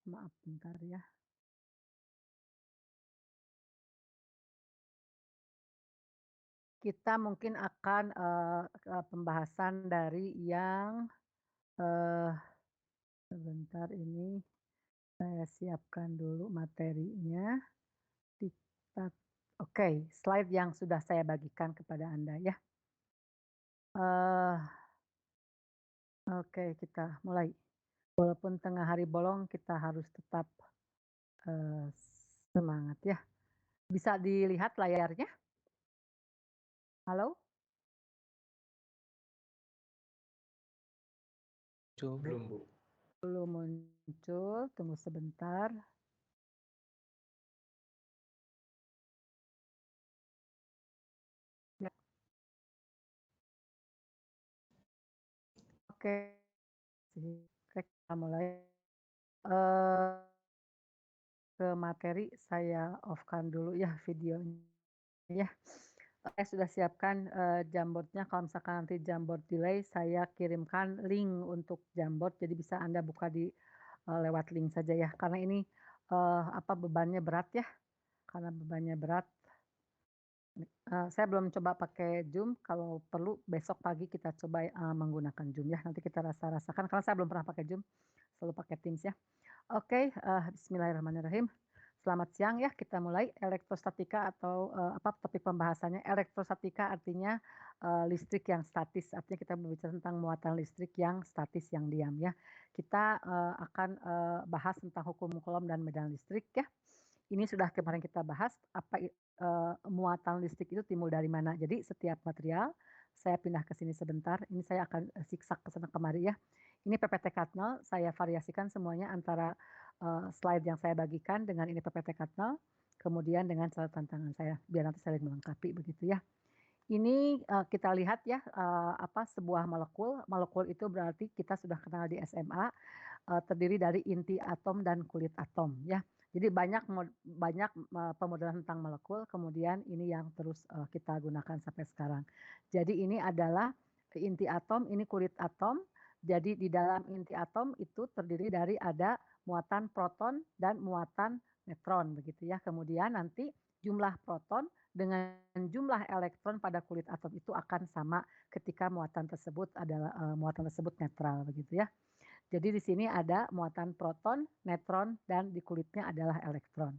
Maaf bentar ya. Kita mungkin akan, ke pembahasan dari yang, eee, sebentar ini saya siapkan dulu materinya. Diktat oke, slide yang sudah saya bagikan kepada Anda ya. Eee, oke kita mulai. Walaupun tengah hari bolong kita harus tetap, eee, semangat ya. Bisa dilihat layarnya? Halo? Belum, Bu. Belum muncul, tunggu sebentar. Ya, oke sih. Oke kita mulai, eee, ke materi saya off-kan dulu ya videonya ya. Saya sudah siapkan, Jamboard-nya kalau misalkan nanti Jamboard delay saya kirimkan link untuk Jamboard jadi bisa Anda buka di, lewat link saja ya karena ini, bebannya berat ya, karena bebannya berat. Saya belum coba pakai Zoom, kalau perlu besok pagi kita coba, menggunakan Zoom ya, nanti kita rasakan karena saya belum pernah pakai Zoom, selalu pakai Teams ya. Oke, bismillahirrahmanirrahim. Selamat siang ya, kita mulai elektrostatika atau, topik pembahasannya elektrostatika artinya, listrik yang statis, artinya kita berbicara tentang muatan listrik yang statis, yang diam ya. Kita, akan, bahas tentang hukum Coulomb dan medan listrik ya. Ini sudah kemarin kita bahas muatan listrik itu timbul dari mana. Jadi setiap material, saya pindah ke sini sebentar, ini saya akan, zigzag ke sana kemari ya. Ini PPT Katnel, saya variasikan semuanya antara, slide yang saya bagikan dengan ini PPT Katnel, kemudian dengan catatan tangan saya, biar nanti saling melengkapi begitu ya. Ini, kita lihat ya, sebuah molekul, molekul itu berarti kita sudah kenal di SMA, terdiri dari inti atom dan kulit atom ya. Jadi banyak pemodelan tentang molekul, kemudian ini yang terus, kita gunakan sampai sekarang. Jadi ini adalah inti atom, ini kulit atom, jadi di dalam inti atom itu terdiri dari ada muatan proton dan muatan neutron begitu ya. Kemudian nanti jumlah proton dengan jumlah elektron pada kulit atom itu akan sama ketika muatan tersebut adalah, muatan tersebut netral begitu ya. Jadi di sini ada muatan proton, neutron, dan di kulitnya adalah elektron.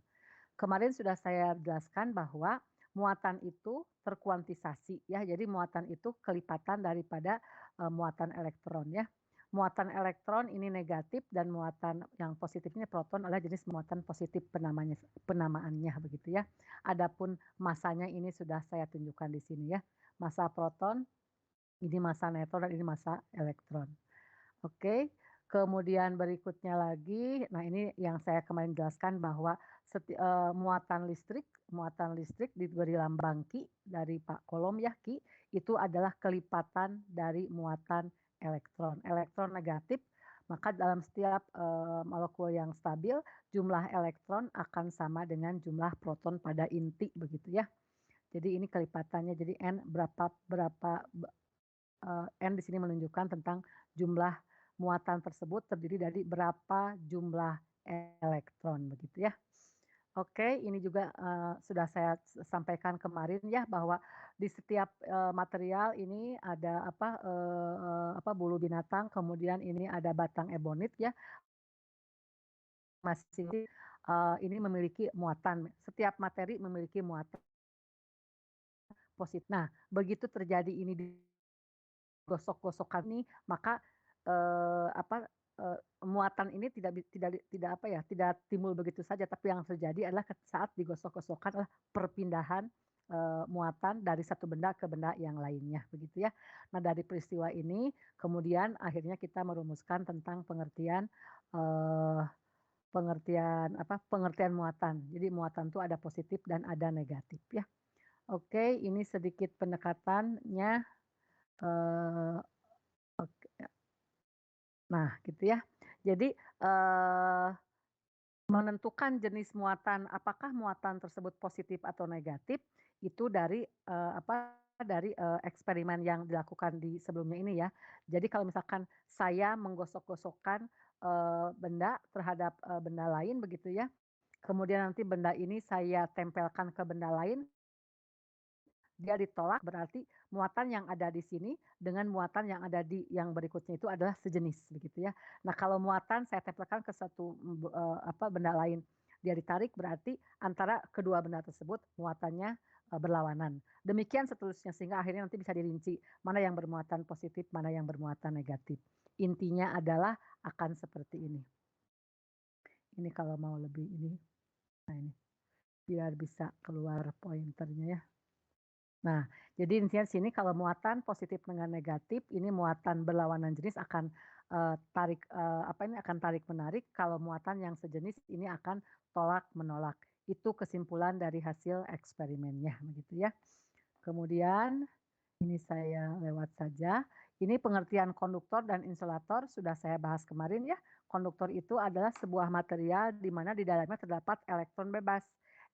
Kemarin sudah saya jelaskan bahwa muatan itu terkuantisasi ya, jadi muatan itu kelipatan daripada, muatan elektron ya. Muatan elektron ini negatif dan muatan yang positifnya proton adalah jenis muatan positif penamaannya begitu ya. Adapun masanya ini sudah saya tunjukkan di sini ya. Massa proton, ini massa neutron dan ini massa elektron. Oke, kemudian berikutnya lagi, nah ini yang saya kemarin jelaskan bahwa muatan listrik diberi lambang Ki dari Pak Coulomb ya, Ki, itu adalah kelipatan dari muatan elektron. Elektron negatif, maka dalam setiap, molekul yang stabil, jumlah elektron akan sama dengan jumlah proton pada inti begitu ya. Jadi ini kelipatannya, jadi N berapa berapa N di sini menunjukkan tentang jumlah muatan tersebut terdiri dari berapa jumlah elektron begitu ya. Oke, ini juga, sudah saya sampaikan kemarin ya bahwa di setiap, material ini ada bulu binatang, kemudian ini ada batang ebonit ya, masing ini memiliki muatan, setiap materi memiliki muatan Nah, begitu terjadi ini gosok-gosokkan nih, maka, muatan ini tidak timbul begitu saja, tapi yang terjadi adalah saat digosok-gosokkan adalah perpindahan, muatan dari satu benda ke benda yang lainnya, begitu ya. Nah, dari peristiwa ini kemudian akhirnya kita merumuskan tentang pengertian, eee, pengertian muatan. Jadi muatan itu ada positif dan ada negatif ya. Oke, ini sedikit pendekatannya, eee Nah, gitu ya. Jadi, menentukan jenis muatan, apakah muatan tersebut positif atau negatif, itu dari, eksperimen yang dilakukan di sebelumnya ini ya. Jadi kalau misalkan saya menggosok-gosokkan, benda terhadap, benda lain begitu ya, kemudian nanti benda ini saya tempelkan ke benda lain, dia ditolak berarti muatan yang ada di sini dengan muatan yang ada di yang berikutnya itu adalah sejenis begitu ya. Nah kalau muatan saya tempelkan ke satu, benda lain, dia ditarik berarti antara kedua benda tersebut muatannya, berlawanan. Demikian seterusnya sehingga akhirnya nanti bisa dirinci mana yang bermuatan positif, mana yang bermuatan negatif. Intinya adalah akan seperti ini. Ini kalau mau lebih ini, nah ini, biar bisa keluar pointernya ya. Nah, jadi intinya di sini kalau muatan positif dengan negatif, ini muatan berlawanan jenis akan, akan tarik-menarik, kalau muatan yang sejenis ini akan tolak-menolak. Itu kesimpulan dari hasil eksperimennya, begitu ya. Kemudian, ini saya lewat saja. Ini pengertian konduktor dan insulator sudah saya bahas kemarin ya. Konduktor itu adalah sebuah material di mana di dalamnya terdapat elektron bebas.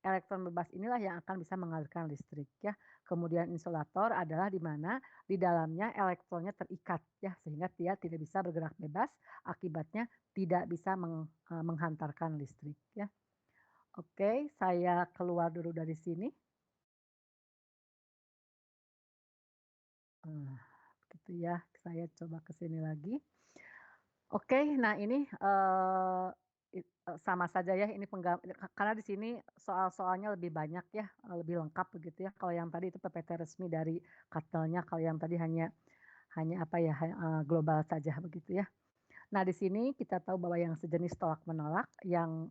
Elektron bebas inilah yang akan bisa mengalirkan listrik ya. Kemudian insulator adalah di mana di dalamnya elektronnya terikat ya sehingga dia tidak bisa bergerak bebas, akibatnya tidak bisa menghantarkan listrik ya. Oke, saya keluar dulu dari sini. Nah, gitu ya. Saya coba ke sini lagi. Oke, nah ini, sama saja ya ini karena di sini soal-soalnya lebih banyak ya, lebih lengkap begitu ya. Kalau yang tadi itu PPT resmi dari kartelnya, kalau yang tadi hanya hanya apa ya, global saja begitu ya. Nah di sini kita tahu bahwa yang sejenis tolak-menolak, yang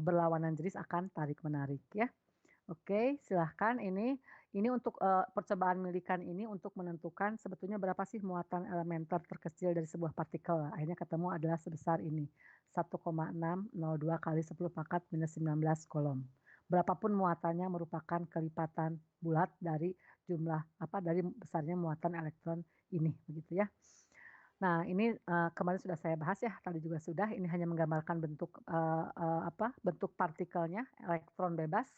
berlawanan jenis akan tarik-menarik ya. Oke, silahkan ini untuk, percobaan milikan ini untuk menentukan sebetulnya berapa sih muatan elementer terkecil dari sebuah partikel. Akhirnya ketemu adalah sebesar ini, 1,602 kali 10 pangkat minus 19 kolom. Berapapun muatannya merupakan kelipatan bulat dari jumlah dari besarnya muatan elektron ini, begitu ya. Nah ini, kemarin sudah saya bahas ya, tadi juga sudah, ini hanya menggambarkan bentuk, bentuk partikelnya, elektron bebas,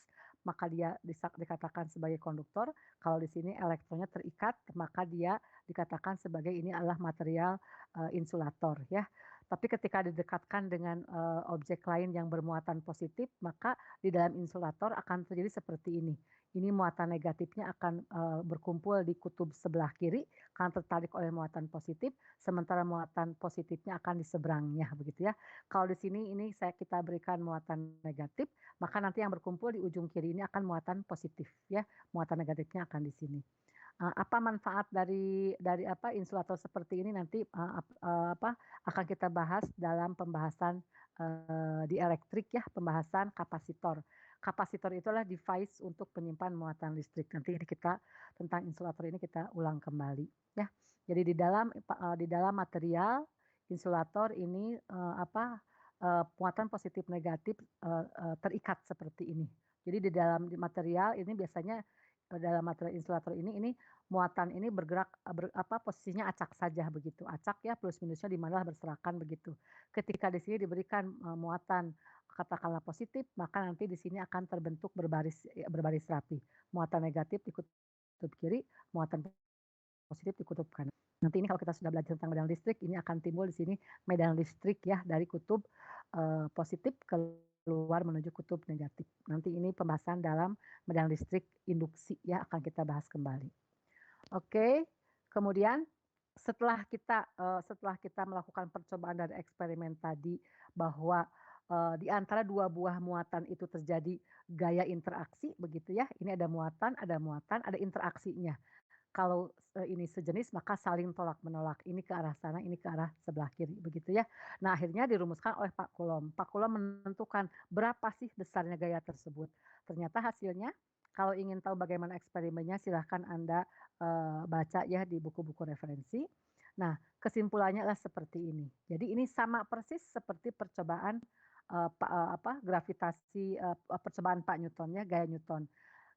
maka dia dikatakan sebagai konduktor. Kalau di sini elektronnya terikat, maka dia dikatakan sebagai ini adalah material, insulator ya. Tapi ketika didekatkan dengan, objek lain yang bermuatan positif, maka di dalam insulator akan terjadi seperti ini. Ini muatan negatifnya akan, berkumpul di kutub sebelah kiri karena tertarik oleh muatan positif, sementara muatan positifnya akan di seberangnya begitu ya. Kalau di sini ini kita berikan muatan negatif, maka nanti yang berkumpul di ujung kiri ini akan muatan positif ya, muatan negatifnya akan di sini. Apa manfaat dari insulator seperti ini nanti, akan kita bahas dalam pembahasan, di elektrik ya, pembahasan kapasitor. Kapasitor itu adalah device untuk penyimpan muatan listrik. Nanti ini kita tentang insulator ini kita ulang kembali ya. Jadi di dalam material insulator ini, muatan positif negatif, terikat seperti ini. Jadi di dalam material ini biasanya, dalam material insulator ini muatan ini bergerak, posisinya acak saja begitu, acak ya plus minusnya di mana berserakan begitu. Ketika di sini diberikan, muatan katakanlah positif, maka nanti di sini akan terbentuk berbaris rapi. Muatan negatif di kutub kiri, muatan positif di kutub kanan. Nanti ini kalau kita sudah belajar tentang medan listrik, ini akan timbul di sini medan listrik ya dari kutub, positif keluar menuju kutub negatif. Nanti ini pembahasan dalam medan listrik induksi ya akan kita bahas kembali. Oke, kemudian setelah kita melakukan percobaan dari eksperimen tadi bahwa, di antara 2 buah muatan itu terjadi gaya interaksi begitu ya, ini ada muatan, ada interaksinya. Kalau, ini sejenis maka saling tolak-menolak, ini ke arah sana, ini ke arah sebelah kiri, begitu ya. Nah, akhirnya dirumuskan oleh Pak Coulomb. Pak Coulomb menentukan berapa sih besarnya gaya tersebut. Ternyata hasilnya kalau ingin tahu bagaimana eksperimennya silahkan Anda, baca ya di buku-buku referensi. Nah, kesimpulannya adalah seperti ini. Jadi ini sama persis seperti percobaan, gravitasi, percobaan Pak Newton ya, gaya Newton.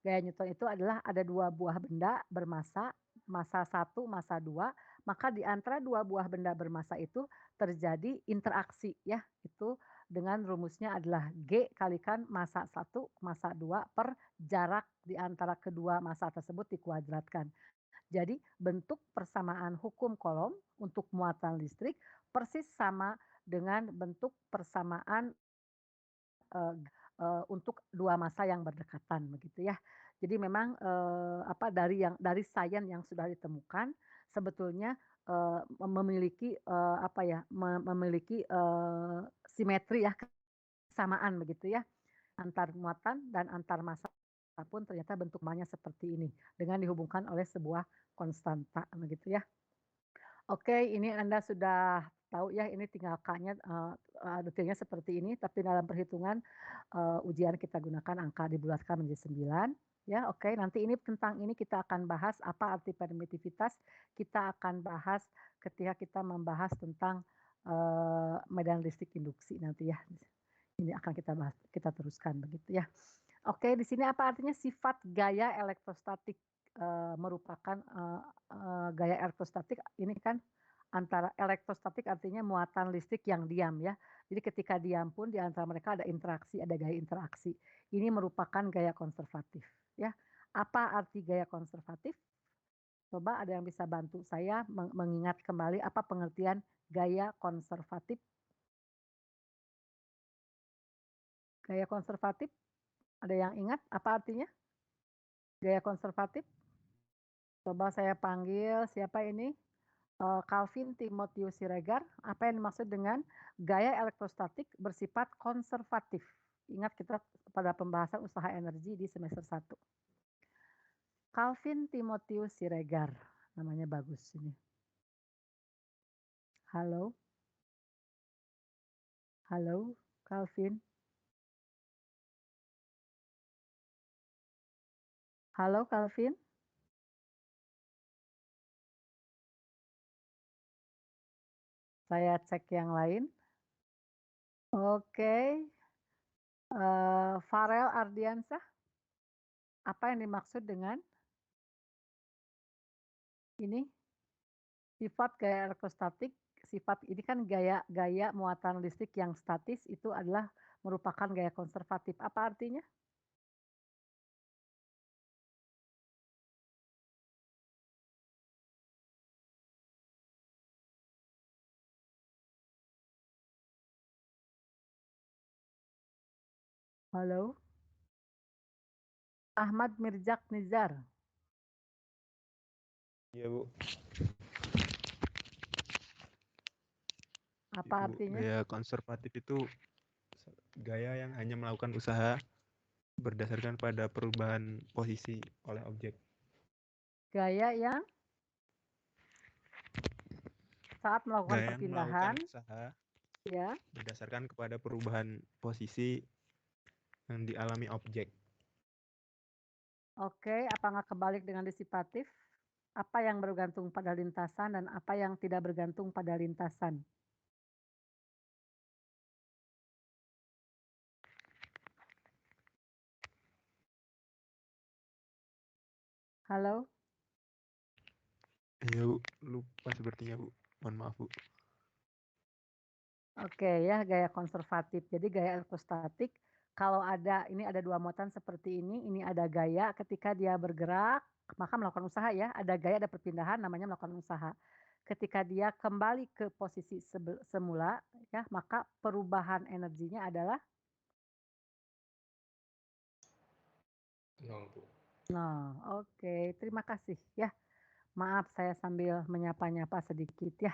Gaya Newton itu adalah ada 2 buah benda bermassa, massa 1, massa 2, maka di antara 2 buah benda bermassa itu terjadi interaksi ya, itu dengan rumusnya adalah G kalikan massa 1, massa 2 per jarak di antara kedua massa tersebut dikuadratkan. Jadi bentuk persamaan hukum Coulomb untuk muatan listrik persis sama dengan bentuk persamaan eee untuk 2 massa yang berdekatan begitu ya. Jadi memang, dari sains yang sudah ditemukan sebetulnya, memiliki, memiliki, simetri ya, kesamaan begitu ya, antar muatan dan antar massa pun ternyata bentuk malnya seperti ini, dengan dihubungkan oleh sebuah konstanta begitu ya. Oke, ini Anda sudah tahu ya, ini tinggal K-nya, detailnya seperti ini, tapi dalam perhitungan, ujian kita gunakan angka dibulatkan menjadi 9, ya, oke. Nanti tentang ini kita akan bahas apa arti permitivitas, kita akan bahas ketika kita membahas tentang, medan listrik induksi nanti ya. Ini akan kita bahas, kita teruskan begitu ya. Oke, di sini apa artinya sifat gaya elektrostatik, merupakan, gaya elektrostatik ini kan antara elektrostatik artinya muatan listrik yang diam ya. Jadi ketika diam pun di antara mereka ada interaksi, ada gaya interaksi. Ini merupakan gaya konservatif ya. Apa arti gaya konservatif? Coba ada yang bisa bantu saya mengingat kembali apa pengertian gaya konservatif? Gaya konservatif, ada yang ingat apa artinya? Gaya konservatif? Coba saya panggil siapa ini? Calvin Timotius Siregar, apa yang dimaksud dengan gaya elektrostatik bersifat konservatif? Ingat kita pada pembahasan usaha energi di semester 1. Calvin Timotius Siregar, namanya bagus ini. Halo? Halo, Calvin? Halo, Calvin? Saya cek yang lain. Oke, Farel Ardiansah, apa yang dimaksud dengan ini? Sifat gaya elektrostatik, sifat ini kan gaya gaya muatan listrik yang statis itu adalah merupakan gaya konservatif. Apa artinya? Halo? Ahmad Mirzak Nizar, Iya Bu, apa Ibu, artinya? gaya konservatif itu gaya yang hanya melakukan usaha berdasarkan pada perubahan posisi oleh objek. Gaya yang saat melakukan Gaya yang melakukan perpindahan, usaha ya. berdasarkan kepada perubahan posisi yang dialami objek. Oke, apa nggak kebalik dengan disipatif? Apa yang bergantung pada lintasan dan apa yang tidak bergantung pada lintasan? Halo? Iya Bu, lupa sepertinya Bu. Mohon maaf Bu. Oke ya, gaya konservatif. Jadi gaya elektrostatik, kalau ini ada 2 muatan seperti ini ada gaya ketika dia bergerak, maka melakukan usaha ya, ada gaya, ada perpindahan namanya melakukan usaha. Ketika dia kembali ke posisi semula ya, maka perubahan energinya adalah Nol Bu. nol. Oke, terima kasih ya. Maaf saya sambil menyapa-nyapa sedikit ya.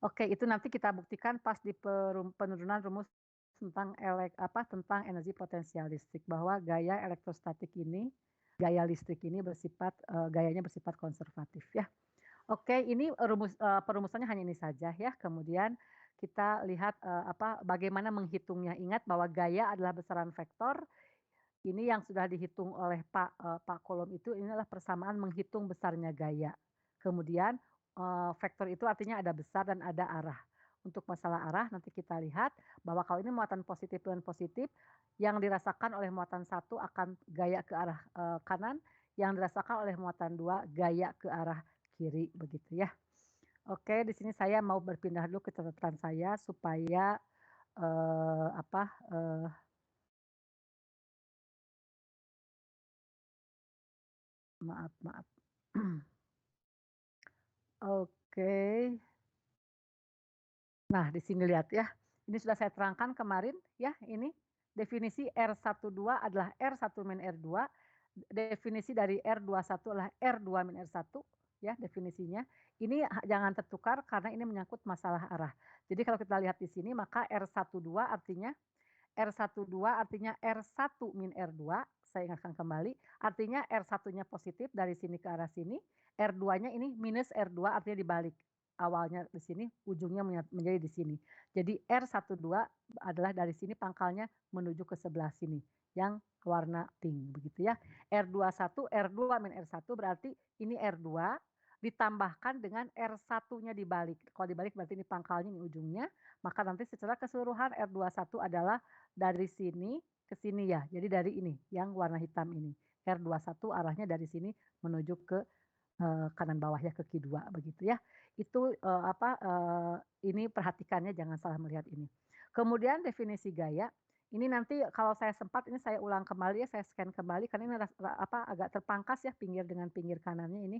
Oke, itu nanti kita buktikan pas di penurunan rumus tentang tentang energi potensial listrik, bahwa gaya listrik ini gayanya bersifat konservatif ya. Oke, ini perumusannya hanya ini saja ya. Kemudian kita lihat, bagaimana menghitungnya. Ingat bahwa gaya adalah besaran vektor, ini yang sudah dihitung oleh Pak Kolom itu, ini adalah persamaan menghitung besarnya gaya. Kemudian, vektor itu artinya ada besar dan ada arah. Untuk masalah arah nanti kita lihat bahwa kalau ini muatan positif dan positif, yang dirasakan oleh muatan 1 akan gaya ke arah, kanan, yang dirasakan oleh muatan 2 gaya ke arah kiri, begitu ya. Oke, di sini saya mau berpindah dulu ke catatan saya supaya, eee, apa, eee maaf maaf. Oke. Nah, di sini lihat ya, ini sudah saya terangkan kemarin ya, ini definisi R12 adalah R1 min R2, definisi dari R21 adalah R2 min R1 ya definisinya. Ini jangan tertukar karena ini menyangkut masalah arah. Jadi kalau kita lihat di sini maka R12 artinya R1 min R2, saya ingatkan kembali, artinya R1-nya positif dari sini ke arah sini, R2-nya ini minus R2 artinya dibalik. Awalnya di sini, ujungnya menjadi di sini. Jadi R12 adalah dari sini pangkalnya menuju ke sebelah sini, yang warna pink begitu ya. R21, R2 min R1 berarti ini R2 ditambahkan dengan R1-nya dibalik. Kalau dibalik berarti ini pangkalnya, ini ujungnya, maka nanti secara keseluruhan R21 adalah dari sini ke sini ya, jadi dari ini yang warna hitam ini. R21 arahnya dari sini menuju ke, kanan bawah ya, ke Q2 begitu ya. Itu, ini perhatikannya jangan salah melihat ini. Kemudian definisi gaya, ini nanti kalau saya sempat ini saya ulang kembali ya, saya scan kembali karena ini agak terpangkas ya pinggir dengan pinggir kanannya ini.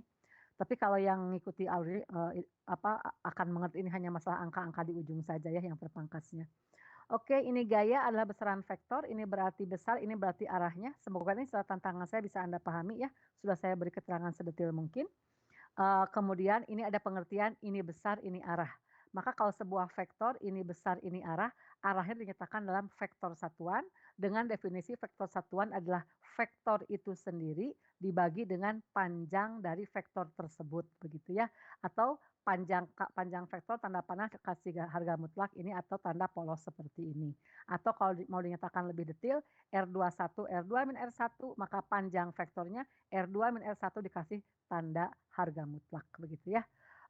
Tapi kalau yang ngikuti audionya, akan mengerti ini hanya masalah angka-angka di ujung saja ya yang terpangkasnya. Oke, ini gaya adalah besaran vektor, ini berarti besar, ini berarti arahnya. Semoga ini setelah tantangan saya bisa Anda pahami ya, sudah saya beri keterangan sedetil mungkin. Kemudian ini ada pengertian ini besar, ini arah. Maka kalau sebuah vektor ini besar, ini arah, arahnya dinyatakan dalam vektor satuan dengan definisi vektor satuan adalah vektor itu sendiri dibagi dengan panjang dari vektor tersebut begitu ya. Atau panjang vektor tanda panah kasih harga mutlak ini atau tanda polos seperti ini. Atau kalau mau dinyatakan lebih detail R21 R2 min R1 maka panjang vektornya R2 min R1 dikasih tanda harga mutlak begitu ya.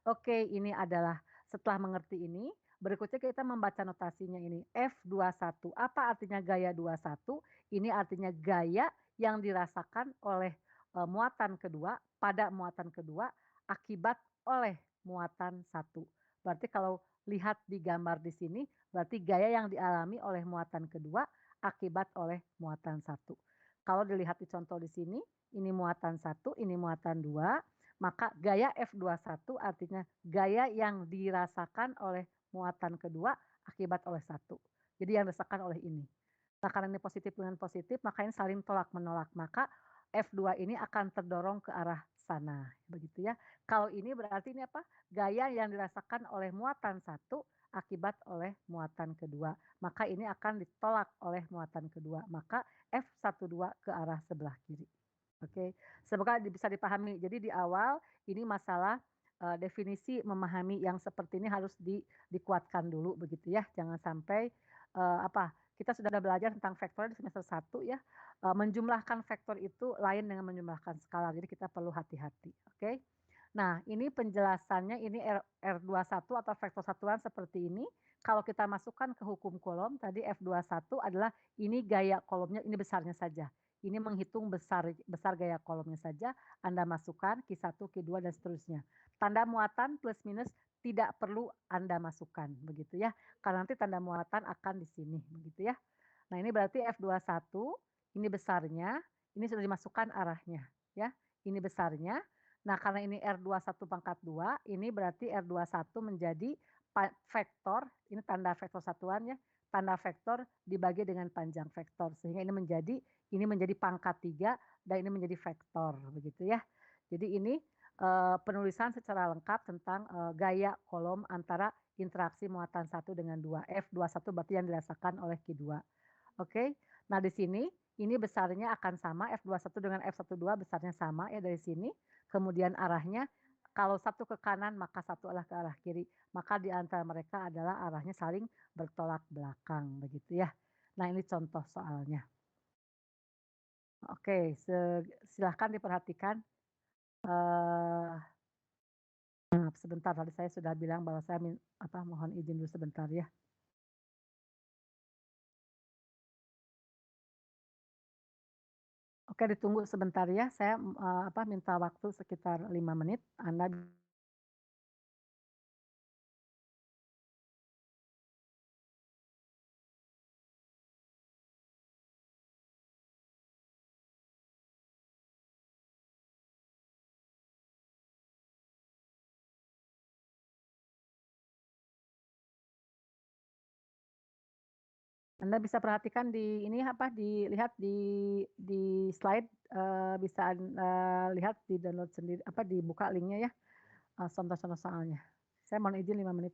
Oke, ini adalah setelah mengerti ini, berikutnya kita membaca notasinya ini. F21, apa artinya gaya 21? Ini artinya gaya yang dirasakan oleh, muatan kedua pada muatan kedua akibat oleh muatan satu. Berarti kalau lihat di gambar di sini, berarti gaya yang dialami oleh muatan kedua akibat oleh muatan satu. Kalau dilihat di contoh di sini, ini muatan satu, ini muatan 2, maka gaya F21 artinya gaya yang dirasakan oleh muatan kedua akibat oleh satu. Jadi yang dirasakan oleh ini. Nah, karena ini positif dengan positif, maka ini saling tolak-menolak. Maka F2 ini akan terdorong ke arah sana, begitu ya. Kalau ini berarti ini apa? Gaya yang dirasakan oleh muatan satu akibat oleh muatan kedua. Maka ini akan ditolak oleh muatan kedua. Maka F12 ke arah sebelah kiri. Oke, semoga bisa dipahami. Jadi di awal ini masalah, definisi memahami yang seperti ini harus dikuatkan dulu begitu ya. Jangan sampai, kita sudah belajar tentang vektor di semester 1 ya, menjumlahkan vektor itu lain dengan menjumlahkan skalar. Jadi kita perlu hati-hati, oke. Nah, ini penjelasannya ini R21 atau vektor satuan seperti ini. Kalau kita masukkan ke hukum kolom tadi F21 adalah ini gaya kolomnya, ini besarnya saja. Ini menghitung besar besar gaya kolomnya saja, Anda masukkan Q1, Q2 dan seterusnya. Tanda muatan plus minus tidak perlu Anda masukkan, begitu ya. Karena nanti tanda muatan akan di sini, begitu ya. Nah, ini berarti F21, ini besarnya, ini sudah dimasukkan arahnya, ya. Ini besarnya. Nah, karena ini R21 pangkat 2, ini berarti R21 menjadi vektor, ini tanda vektor satuan ya, tanda vektor dibagi dengan panjang vektor, sehingga ini menjadi pangkat 3 dan ini menjadi vektor, begitu ya. Jadi ini, penulisan secara lengkap tentang, gaya kolom antara interaksi muatan 1 dengan 2, F21 berarti yang dirasakan oleh Q2. Oke. Nah di sini, ini besarnya akan sama F21 dengan F12 besarnya sama ya dari sini, kemudian arahnya kalau satu ke kanan maka satu adalah ke arah kiri, maka di antara mereka adalah arahnya saling bertolak belakang begitu ya. Nah ini contoh soalnya. Oke, silahkan diperhatikan, eee, maaf sebentar tadi saya sudah bilang bahwa saya mohon izin dulu sebentar ya. Oke ditunggu sebentar ya, saya, minta waktu sekitar 5 menit, Anda Anda bisa perhatikan di ini apa, dilihat di slide, bisa lihat di-download sendiri apa, dibuka linknya ya, contoh-contoh soalnya. Saya mohon izin 5 menit.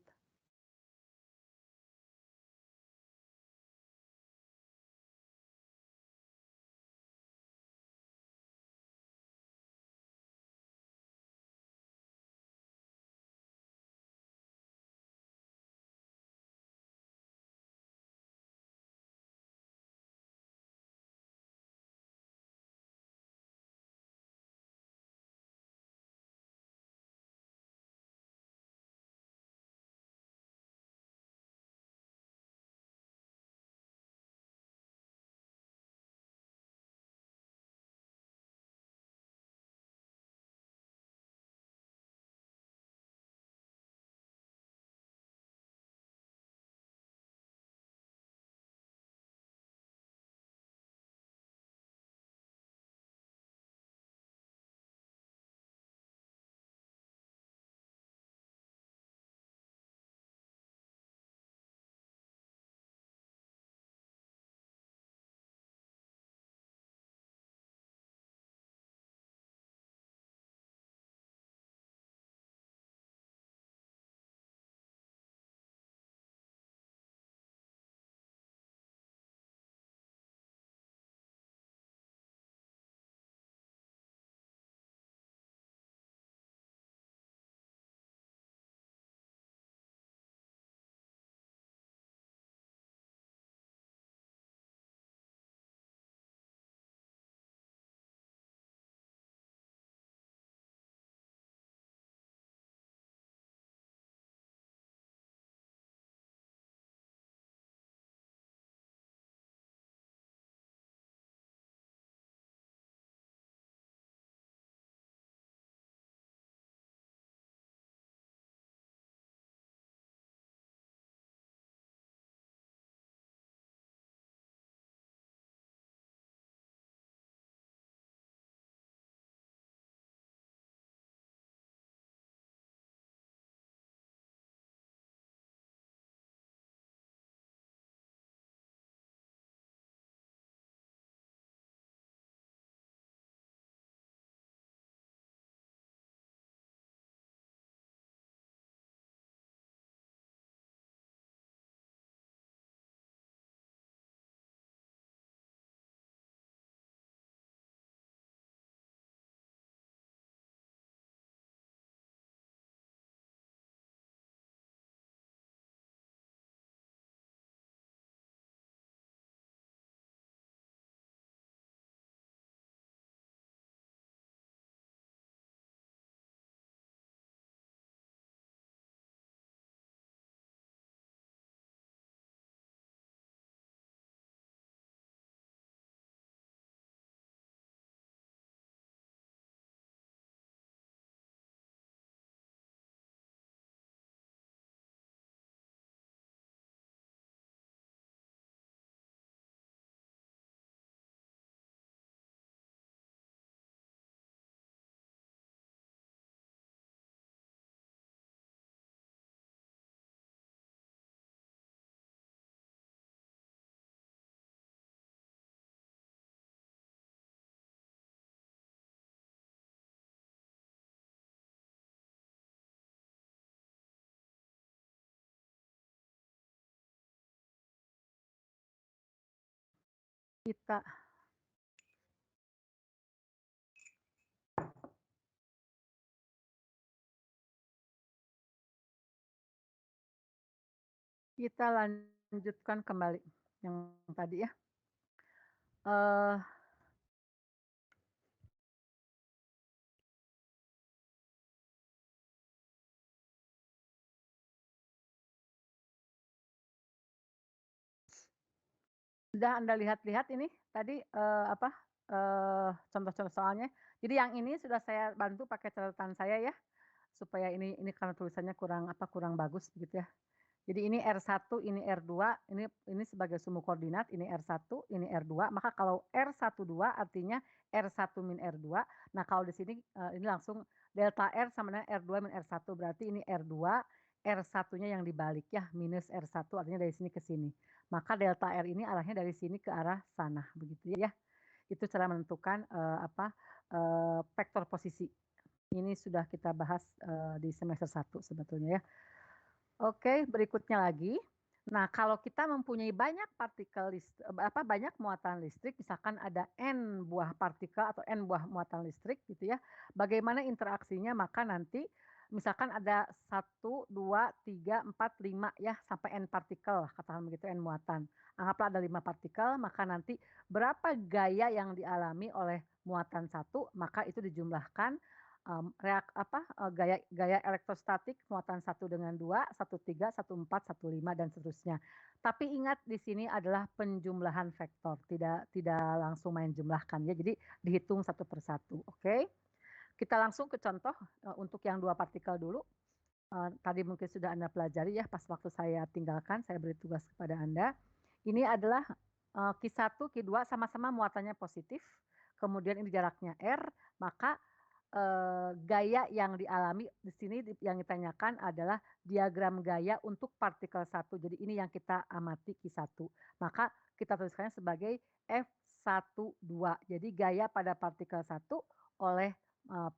Kita kita lanjutkan kembali yang tadi ya. Eee, Sudah Anda lihat-lihat ini tadi, apa, contoh-contoh soalnya. Jadi yang ini sudah saya bantu pakai catatan saya ya, supaya ini karena tulisannya kurang apa, kurang bagus begitu ya. Jadi ini R1, ini R2, ini sebagai sumbu koordinat, ini R1, ini R2, maka kalau R12 artinya R1 min R2. Nah, kalau di sini, ini langsung delta R sama dengan R2 min R1, berarti ini R2, R1-nya yang dibalik ya, minus R1 artinya dari sini ke sini. maka delta R ini arahnya dari sini ke arah sana, begitu ya. Itu cara menentukan, vektor posisi. Ini sudah kita bahas, di semester 1 sebetulnya ya. Oke, berikutnya lagi. Nah, kalau kita mempunyai banyak banyak muatan listrik, misalkan ada N buah partikel atau N buah muatan listrik gitu ya, bagaimana interaksinya? Maka nanti misalkan ada 1, 2, 3, 4, 5 ya, sampai N partikel, katakan begitu, N muatan. Anggaplah ada 5 partikel, maka nanti berapa gaya yang dialami oleh muatan satu, maka itu dijumlahkan gaya gaya elektrostatik muatan 1 dengan 2, 1, 3, 1, 4, 1, 5 dan seterusnya. Tapi ingat di sini adalah penjumlahan vektor, tidak langsung main jumlahkan ya, jadi dihitung satu per satu, oke. Kita langsung ke contoh, untuk yang 2 partikel dulu, tadi mungkin sudah Anda pelajari ya pas waktu saya tinggalkan, saya beri tugas kepada Anda. Ini adalah, Q1, Q2 sama-sama muatannya positif, kemudian ini jaraknya R, maka gaya yang dialami di sini yang ditanyakan adalah diagram gaya untuk partikel 1. Jadi ini yang kita amati Q1. Maka kita tuliskannya sebagai F12. Jadi gaya pada partikel 1 oleh,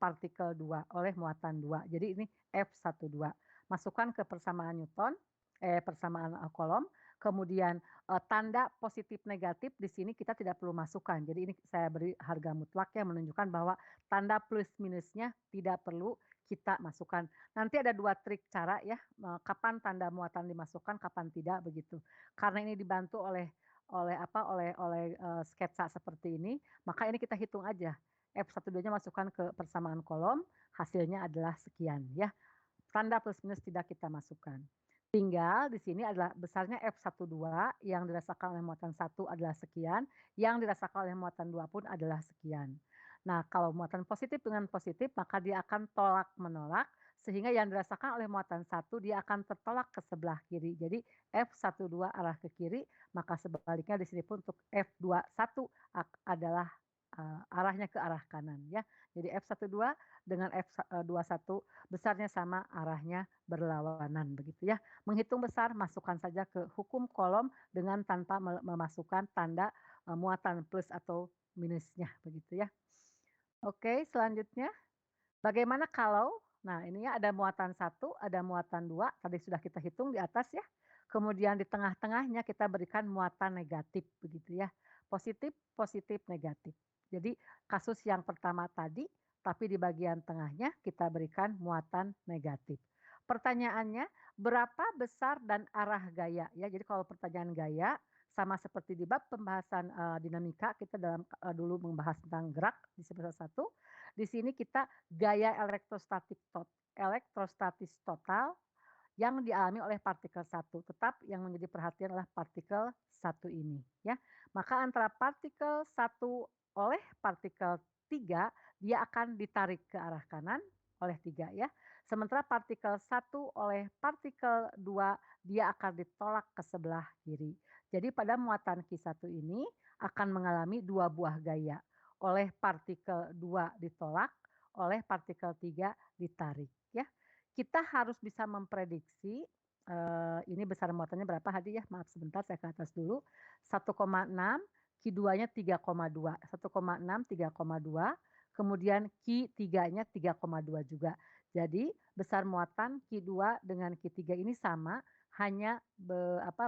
partikel 2, oleh muatan 2. Jadi ini F12. Masukkan ke persamaan Newton, persamaan, kolom, kemudian, tanda positif negatif di sini kita tidak perlu masukkan. Jadi ini saya beri harga mutlak yang menunjukkan bahwa tanda plus minusnya tidak perlu kita masukkan. Nanti ada 2 trik cara ya, kapan tanda muatan dimasukkan, kapan tidak begitu. Karena ini dibantu oleh sketsa seperti ini, maka ini kita hitung aja. F12-nya masukkan ke persamaan kolom, hasilnya adalah sekian ya. Tanda plus minus tidak kita masukkan. Tinggal di sini adalah besarnya F12 yang dirasakan oleh muatan 1 adalah sekian, yang dirasakan oleh muatan 2 pun adalah sekian. Nah, kalau muatan positif dengan positif, maka dia akan tolak-menolak, sehingga yang dirasakan oleh muatan 1 dia akan tertolak ke sebelah kiri. Jadi F12 arah ke kiri, maka sebaliknya di sini pun untuk F21 adalah, arahnya ke arah kanan ya. Jadi F12 dengan F21 besarnya sama, arahnya berlawanan begitu ya. Menghitung besar, masukkan saja ke hukum kolom dengan tanpa memasukkan tanda, muatan plus atau minusnya begitu ya. Oke, selanjutnya bagaimana kalau nah ini ya ada muatan 1, ada muatan 2, tadi sudah kita hitung di atas ya. Kemudian di tengah-tengahnya kita berikan muatan negatif begitu ya. Positif, positif, negatif. Jadi kasus yang pertama tadi, tapi di bagian tengahnya kita berikan muatan negatif. Pertanyaannya, berapa besar dan arah gaya ya. Jadi kalau pertanyaan gaya sama seperti di bab pembahasan, dinamika kita dulu membahas tentang gerak di semester 1. Di sini kita gaya elektrostatis total yang dialami oleh partikel 1. Tetap yang menjadi perhatian adalah partikel 1 ini ya. Maka antara partikel 1 oleh partikel 3 dia akan ditarik ke arah kanan oleh 3 ya. Sementara partikel 1 oleh partikel 2 dia akan ditolak ke sebelah kiri. Jadi pada muatan Q1 ini akan mengalami 2 buah gaya. Oleh partikel 2 ditolak, oleh partikel 3 ditarik ya. Kita harus bisa memprediksi, ini besar muatannya berapa Hadi ya? Maaf sebentar saya ke atas dulu. 1,6, Q2-nya 3,2, 1,6, 3,2, kemudian Q3-nya 3,2 juga. Jadi besar muatan Q2 dengan Q3 ini sama, hanya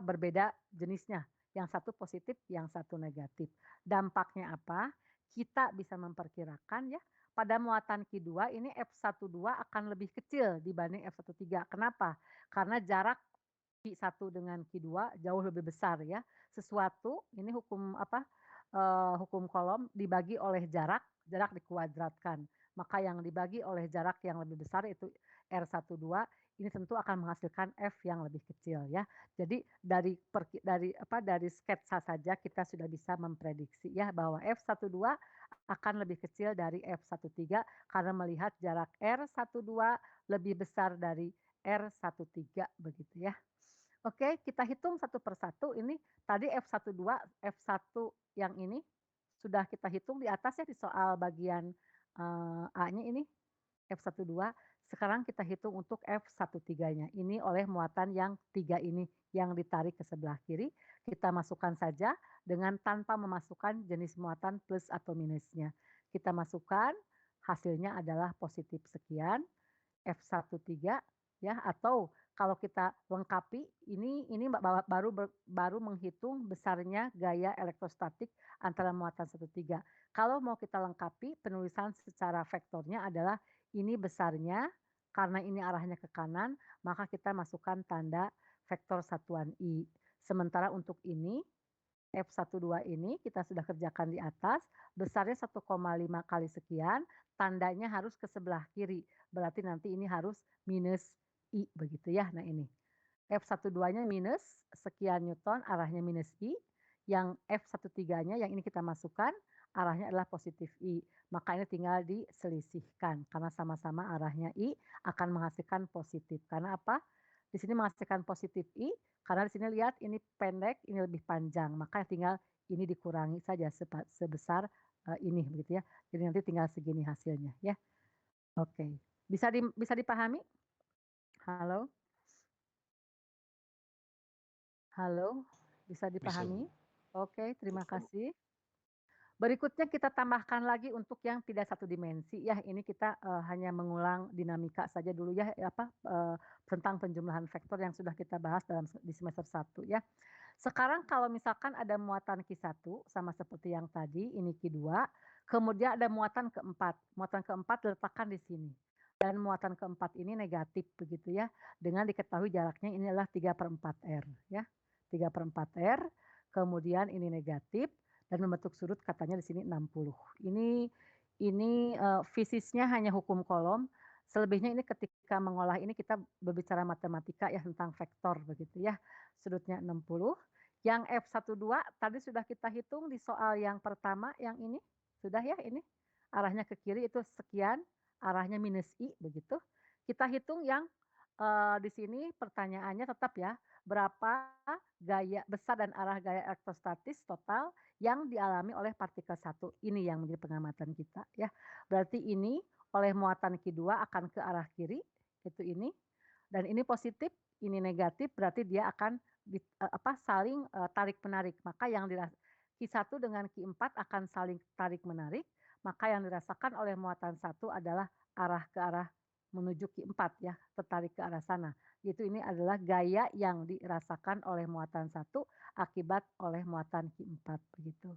berbeda jenisnya. Yang satu positif, yang satu negatif. Dampaknya apa? Kita bisa memperkirakan ya, pada muatan Q2 ini F12 akan lebih kecil dibanding F13. Kenapa? Karena jarak Q1 dengan Q2 jauh lebih besar ya. Sesuatu ini hukum kolom dibagi oleh jarak, jarak dikuadratkan. Maka yang dibagi oleh jarak yang lebih besar itu R12 ini tentu akan menghasilkan F yang lebih kecil ya. Jadi dari sketsa saja kita sudah bisa memprediksi ya bahwa F12 akan lebih kecil dari F13 karena melihat jarak R12 lebih besar dari R13 begitu ya. Oke, kita hitung satu per satu. Ini tadi F12, F1 yang ini sudah kita hitung di atas ya di soal bagian, A-nya ini F12. Sekarang kita hitung untuk F13-nya. Ini oleh muatan yang 3 ini yang ditarik ke sebelah kiri, kita masukkan saja dengan tanpa memasukkan jenis muatan plus atau minusnya. Kita masukkan, hasilnya adalah positif sekian, F13 ya, atau kalau kita lengkapi ini baru menghitung besarnya gaya elektrostatik antara muatan 1, 3. Kalau mau kita lengkapi penulisan secara vektornya adalah ini besarnya, karena ini arahnya ke kanan, maka kita masukkan tanda vektor satuan I. Sementara untuk ini F12 ini kita sudah kerjakan di atas, besarnya 1,5 kali sekian, tandanya harus ke sebelah kiri, berarti nanti ini harus minus I begitu ya. Nah ini, F12-nya minus sekian newton, arahnya minus I, yang F13-nya yang ini kita masukkan, arahnya adalah positif I. Maka ini tinggal diselisihkan, karena sama-sama arahnya I akan menghasilkan positif. Karena apa? Di sini menghasilkan positif I, karena di sini lihat ini pendek, ini lebih panjang, maka tinggal ini dikurangi saja sebesar, ini begitu ya. Jadi nanti tinggal segini hasilnya ya. Oke, bisa dipahami? Halo? Halo, bisa Bisa, Bu. dipahami? Oke, terima kasih. Berikutnya kita tambahkan lagi untuk yang tidak satu dimensi ya, ini kita, hanya mengulang dinamika saja dulu ya, tentang penjumlahan vektor yang sudah kita bahas di semester 1 ya. Sekarang kalau misalkan ada muatan Q1 sama seperti yang tadi, ini Q2, kemudian ada muatan keempat. Muatan keempat diletakkan di sini. Dan muatan keempat ini negatif begitu ya, dengan diketahui jaraknya ini adalah 3/4 R ya. 3/4 R, kemudian ini negatif dan membentuk sudut katanya di sini 60. Ini fisisnya hanya hukum kolom, selebihnya ini ketika mengolah ini kita berbicara matematika ya tentang vektor begitu ya. Sudutnya 60. Yang F12 tadi sudah kita hitung di soal yang pertama yang ini, sudah ya ini, arahnya ke kiri itu sekian, arahnya minus I begitu. Kita hitung yang, di sini pertanyaannya tetap ya, berapa gaya besar dan arah gaya elektrostatis total yang dialami oleh partikel 1, ini yang menjadi pengamatan kita ya. Berarti ini oleh muatan Q2 akan ke arah kiri, itu ini, dan ini positif, ini negatif, berarti dia akan saling, tarik-menarik. Maka yang Q1 dengan Q4 akan saling tarik-menarik, maka yang dirasakan oleh muatan 1 adalah arah ke arah menuju Q4 ya, tertarik ke arah sana. Itu ini adalah gaya yang dirasakan oleh muatan 1 akibat oleh muatan Q4 begitu.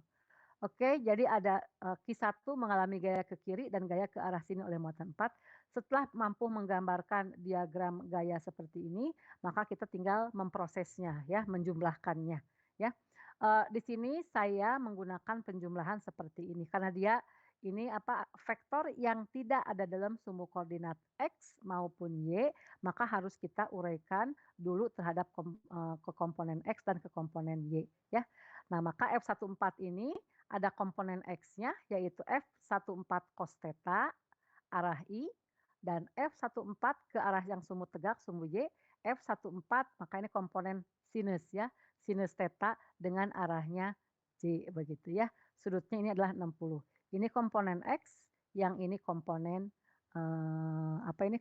Oke, jadi ada, Q1 mengalami gaya ke kiri dan gaya ke arah sini oleh muatan 4. Setelah mampu menggambarkan diagram gaya seperti ini, maka kita tinggal memprosesnya ya, menjumlahkannya ya. Di sini saya menggunakan penjumlahan seperti ini karena dia ini vektor yang tidak ada dalam sumbu koordinat X maupun Y, maka harus kita uraikan dulu terhadap ke komponen X dan ke komponen Y ya. Nah, maka F14 ini ada komponen X-nya yaitu F14 cos theta arah I dan F14 ke arah yang sumbu tegak sumbu Y, F14 maka ini komponen sinus ya, sinus theta dengan arahnya J begitu ya. Sudutnya ini adalah 60. Ini komponen X, yang ini komponen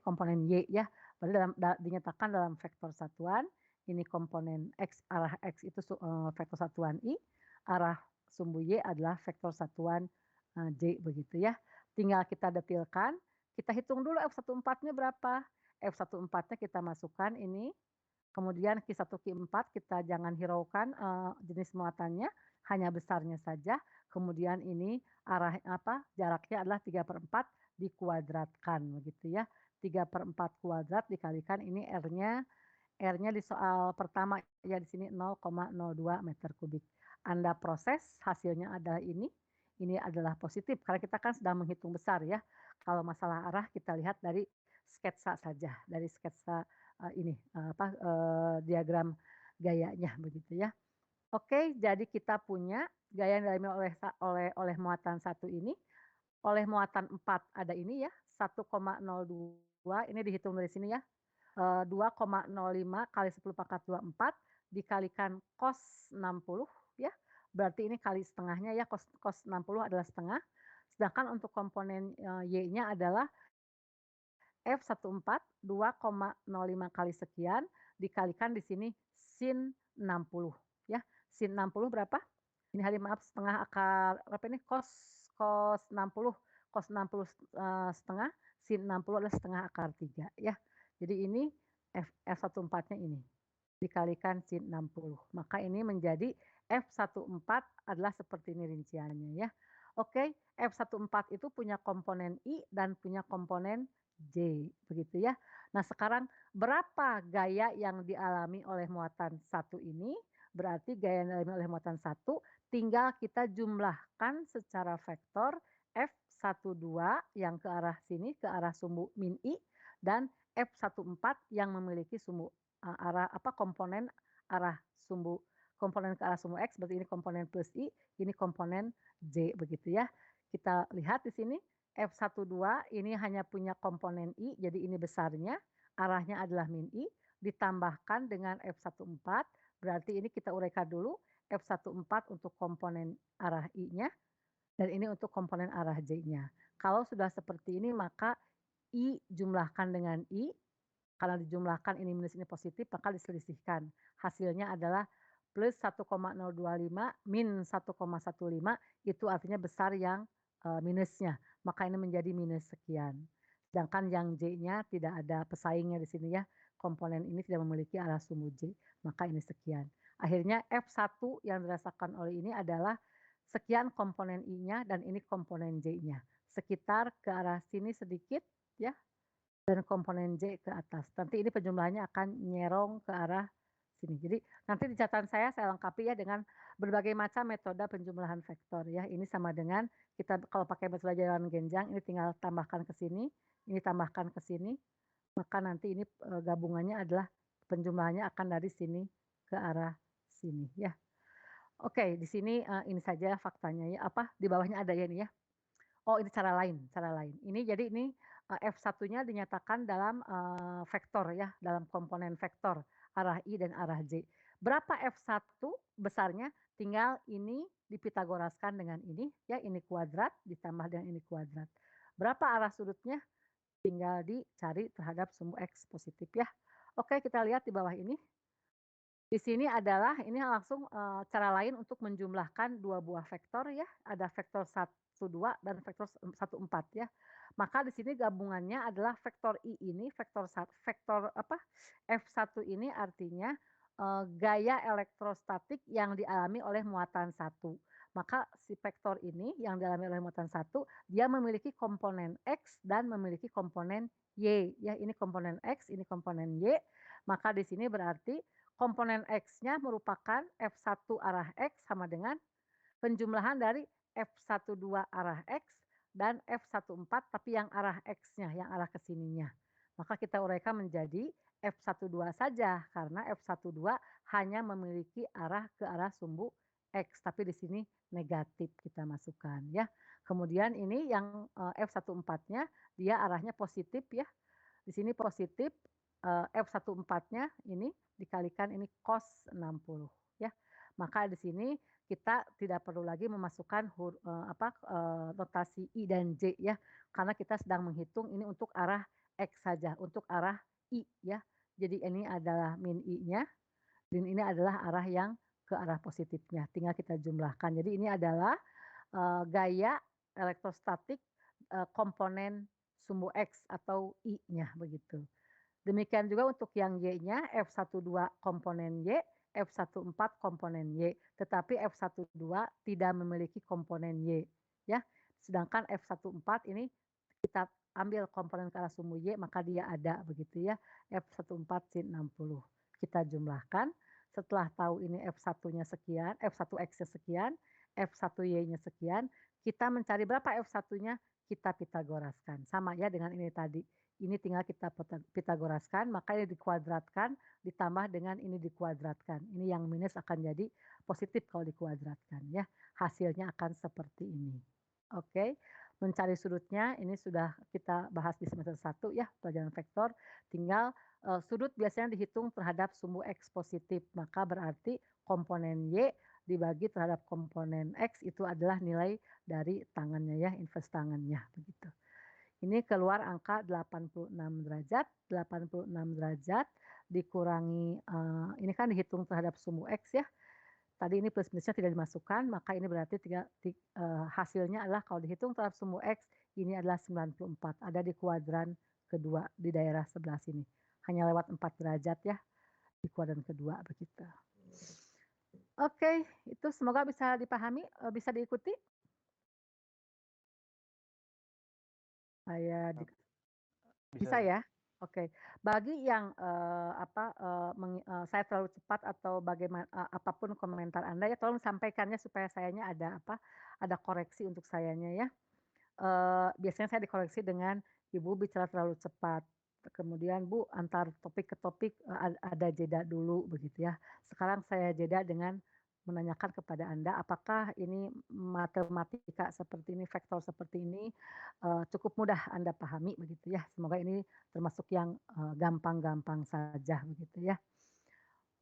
komponen Y ya. Berarti dinyatakan dalam vektor satuan, ini komponen X, arah X itu vektor satuan I, arah sumbu Y adalah vektor satuan, J begitu ya. Tinggal kita detilkan, kita hitung dulu F14-nya berapa. F14-nya kita masukkan ini, kemudian Q1, Q4 kita jangan hiraukan, jenis muatannya, hanya besarnya saja. Kemudian ini jaraknya adalah 3/4 dikuadratkan begitu ya. 3/4 kuadrat dikalikan ini R-nya di soal pertama ya di sini 0,02 meter kubik. Anda proses hasilnya adalah ini adalah positif karena kita kan sedang menghitung besar ya. Kalau masalah arah kita lihat dari sketsa saja, dari sketsa, diagram gayanya begitu ya. Oke, jadi kita punya gaya yang dialami oleh muatan 1 ini, oleh muatan 4 ada ini ya, 1,02 ini dihitung dari sini ya, 2,05 kali 10⁻²4 dikalikan cos 60 ya, berarti ini kali setengahnya ya, cos 60 adalah setengah, sedangkan untuk komponen, Y-nya adalah F14 2,05 kali sekian dikalikan di sini sin 60 ya. Sin 60 berapa? Ini hari maaf setengah akar berapa ini cos 60 setengah, sin 60 adalah setengah akar 3 ya. Jadi ini F14-nya ini dikalikan sin 60. Maka ini menjadi F14 adalah seperti ini rinciannya ya. Oke, F14 itu punya komponen I dan punya komponen J, begitu ya. Nah sekarang berapa gaya yang dialami oleh muatan 1 ini? Berarti gaya yang dialami oleh muatan 1 tinggal kita jumlahkan secara vektor F12 yang ke arah sini, ke arah sumbu min I, dan F14 yang memiliki sumbu arah komponen arah sumbu komponen ke arah sumbu X, berarti ini komponen plus I, ini komponen J begitu ya. Kita lihat di sini F12 ini hanya punya komponen I, jadi ini besarnya, arahnya adalah min I, ditambahkan dengan F14, berarti ini kita uraikan dulu, F14 untuk komponen arah I-nya, dan ini untuk komponen arah J-nya. Kalau sudah seperti ini maka I jumlahkan dengan I, kalau dijumlahkan ini minus ini positif, maka diselisihkan. Hasilnya adalah plus 1,025 min 1,15, itu artinya besar yang minusnya. Maka ini menjadi minus sekian. Sedangkan yang J-nya tidak ada pesaingnya di sini ya. Komponen ini tidak memiliki arah sumbu J, maka ini sekian. Akhirnya F1 yang dirasakan oleh ini adalah sekian komponen I-nya dan ini komponen J-nya. Sekitar ke arah sini sedikit ya, dan komponen J ke atas. Nanti ini penjumlahannya akan nyerong ke arah sini. Jadi nanti di catatan saya lengkapi ya dengan berbagai macam metode penjumlahan vektor ya. Ini sama dengan kita kalau pakai metode jalan genjang ini tinggal tambahkan ke sini, ini tambahkan ke sini, maka nanti ini gabungannya adalah penjumlahannya akan dari sini ke arah sini ya. Oke, di sini ini saja faktanya ya. Di bawahnya ada ya ini ya. Oh ini cara lain, cara lain. Ini jadi ini F1-nya dinyatakan dalam vektor ya, dalam komponen vektor arah I dan arah J. Berapa F1 besarnya? Tinggal ini dipitagoraskan dengan ini ya, ini kuadrat ditambah dengan ini kuadrat. Berapa arah sudutnya? Tinggal dicari terhadap sumbu X positif ya. Oke, kita lihat di bawah ini. Di sini adalah ini langsung cara lain untuk menjumlahkan dua buah vektor ya, ada vektor 12 dan vektor 14 ya. Maka di sini gabungannya adalah vektor I ini, vektor F1 ini artinya gaya elektrostatik yang dialami oleh muatan 1. Maka si vektor ini yang dialami oleh muatan 1, dia memiliki komponen X dan memiliki komponen Y ya. Ini komponen X, ini komponen Y. Maka di sini berarti komponen X-nya merupakan F1 arah X sama dengan penjumlahan dari F12 arah X dan F14 tapi yang arah X-nya, yang arah ke sininya. Maka kita uraikan menjadi F12 saja karena F12 hanya memiliki arah ke arah sumbu X, tapi di sini negatif kita masukkan ya. Kemudian ini yang F14-nya dia arahnya positif ya. Di sini positif F14-nya ini dikalikan ini cos 60 ya. Maka di sini kita tidak perlu lagi memasukkan notasi I dan J ya. Karena kita sedang menghitung ini untuk arah X saja, untuk arah I ya. Jadi ini adalah min I-nya dan ini adalah arah yang ke arah positifnya. Tinggal kita jumlahkan. Jadi ini adalah gaya elektrostatik komponen sumbu X atau I-nya begitu. Demikian juga untuk yang Y-nya F12 komponen Y, F14 komponen Y, tetapi F12 tidak memiliki komponen Y ya. Sedangkan F14 ini kita ambil komponen ke arah sumbu Y maka dia ada begitu ya. F14 sin 60. Kita jumlahkan setelah tahu ini F1-nya sekian, F1X-nya sekian, F1Y-nya sekian, kita mencari berapa F1-nya, kita pitagoraskan. Sama ya dengan ini tadi. Ini tinggal kita pitagoraskan, maka ini dikuadratkan, ditambah dengan ini dikuadratkan. Ini yang minus akan jadi positif kalau dikuadratkan ya. Hasilnya akan seperti ini. Oke, mencari sudutnya ini sudah kita bahas di semester 1 ya, pelajaran vektor. Tinggal sudut biasanya dihitung terhadap sumbu X positif, maka berarti komponen Y dibagi terhadap komponen X itu adalah nilai dari tangannya ya, inverse tangannya begitu. Ini keluar angka 86 derajat, 86 derajat dikurangi, ini kan dihitung terhadap sumbu X ya, tadi ini plus minusnya tidak dimasukkan, maka ini berarti hasilnya adalah kalau dihitung terhadap sumbu X, ini adalah 94, ada di kuadran kedua, di daerah sebelah sini. Hanya lewat 4 derajat ya, di kuadran kedua begitu. Oke, itu semoga bisa dipahami, bisa diikuti. Saya di Bisa Bisa. ya? Oke. Bagi yang, saya terlalu cepat atau apapun komentar Anda ya tolong sampaikannya supaya sayanya ada koreksi untuk sayanya ya. Biasanya saya dikoreksi dengan, "Ibu bicara terlalu cepat." Kemudian, "Bu, antar topik ke topik, ada jeda dulu," begitu ya. Sekarang saya jeda dengan menanyakan kepada Anda, apakah ini matematika seperti ini, vektor seperti ini, cukup mudah Anda pahami begitu ya. Semoga ini termasuk yang, gampang-gampang saja begitu ya.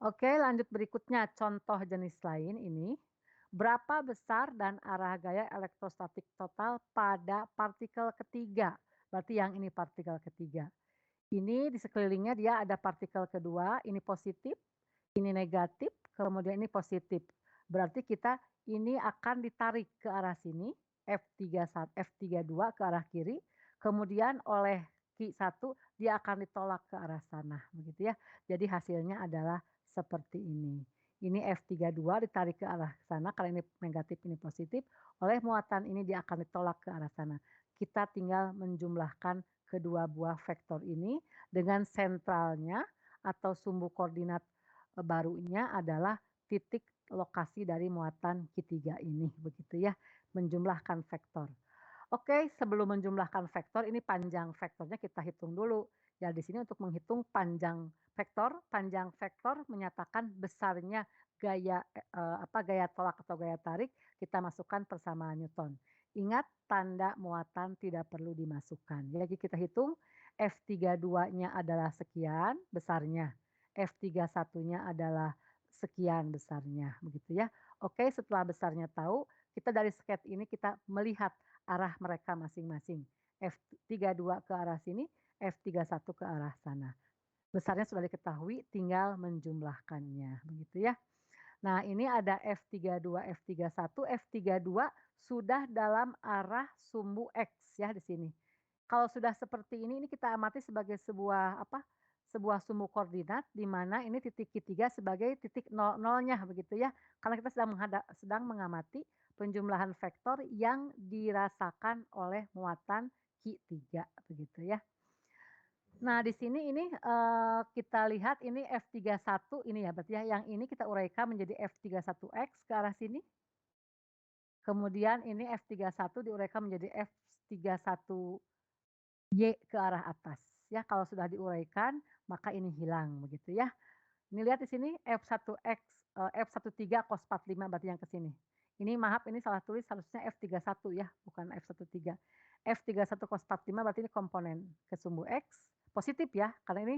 Oke, lanjut berikutnya contoh jenis lain ini. Berapa besar dan arah gaya elektrostatik total pada partikel ketiga? Berarti yang ini partikel ketiga. Ini di sekelilingnya dia ada partikel kedua, ini positif, ini negatif, kemudian ini positif. Berarti kita ini akan ditarik ke arah sini, F32 ke arah kiri, kemudian oleh Q1 dia akan ditolak ke arah sana, begitu ya. Jadi hasilnya adalah seperti ini. Ini F32 ditarik ke arah sana karena ini negatif, ini positif, oleh muatan ini dia akan ditolak ke arah sana. Kita tinggal menjumlahkan kedua buah vektor ini dengan sentralnya atau sumbu koordinat barunya adalah titik lokasi dari muatan Q3 ini, begitu ya, menjumlahkan vektor. Oke, sebelum menjumlahkan vektor, ini panjang vektornya kita hitung dulu. Ya, di sini untuk menghitung panjang vektor menyatakan besarnya gaya tolak atau gaya tarik, kita masukkan persamaan Newton. Ingat tanda muatan tidak perlu dimasukkan. Jadi kita hitung F32-nya adalah sekian besarnya, F31-nya adalah sekian besarnya, begitu ya. Oke, setelah besarnya tahu, kita dari sketch ini kita melihat arah mereka masing-masing. F32 ke arah sini, F31 ke arah sana. Besarnya sudah diketahui, tinggal menjumlahkannya, begitu ya. Nah, ini ada F32, F31, F32 sudah dalam arah sumbu X ya di sini. Kalau sudah seperti ini kita amati sebagai sebuah sumbu koordinat di mana ini titik Q3 sebagai titik nolnya begitu ya. Karena kita sedang mengamati penjumlahan vektor yang dirasakan oleh muatan Q3 begitu ya. Nah di sini ini, kita lihat ini F31 ini ya berarti ya, yang ini kita uraikan menjadi F31X ke arah sini. Kemudian ini F31 diuraikan menjadi F31Y ke arah atas. Ya kalau sudah diuraikan maka ini hilang begitu ya. Ini lihat di sini F1X, F13 cos 45 berarti yang ke sini. Ini maaf ini salah tulis harusnya F31 ya, bukan F13. F31 cos 45 berarti ini komponen ke sumbu X, positif ya, karena ini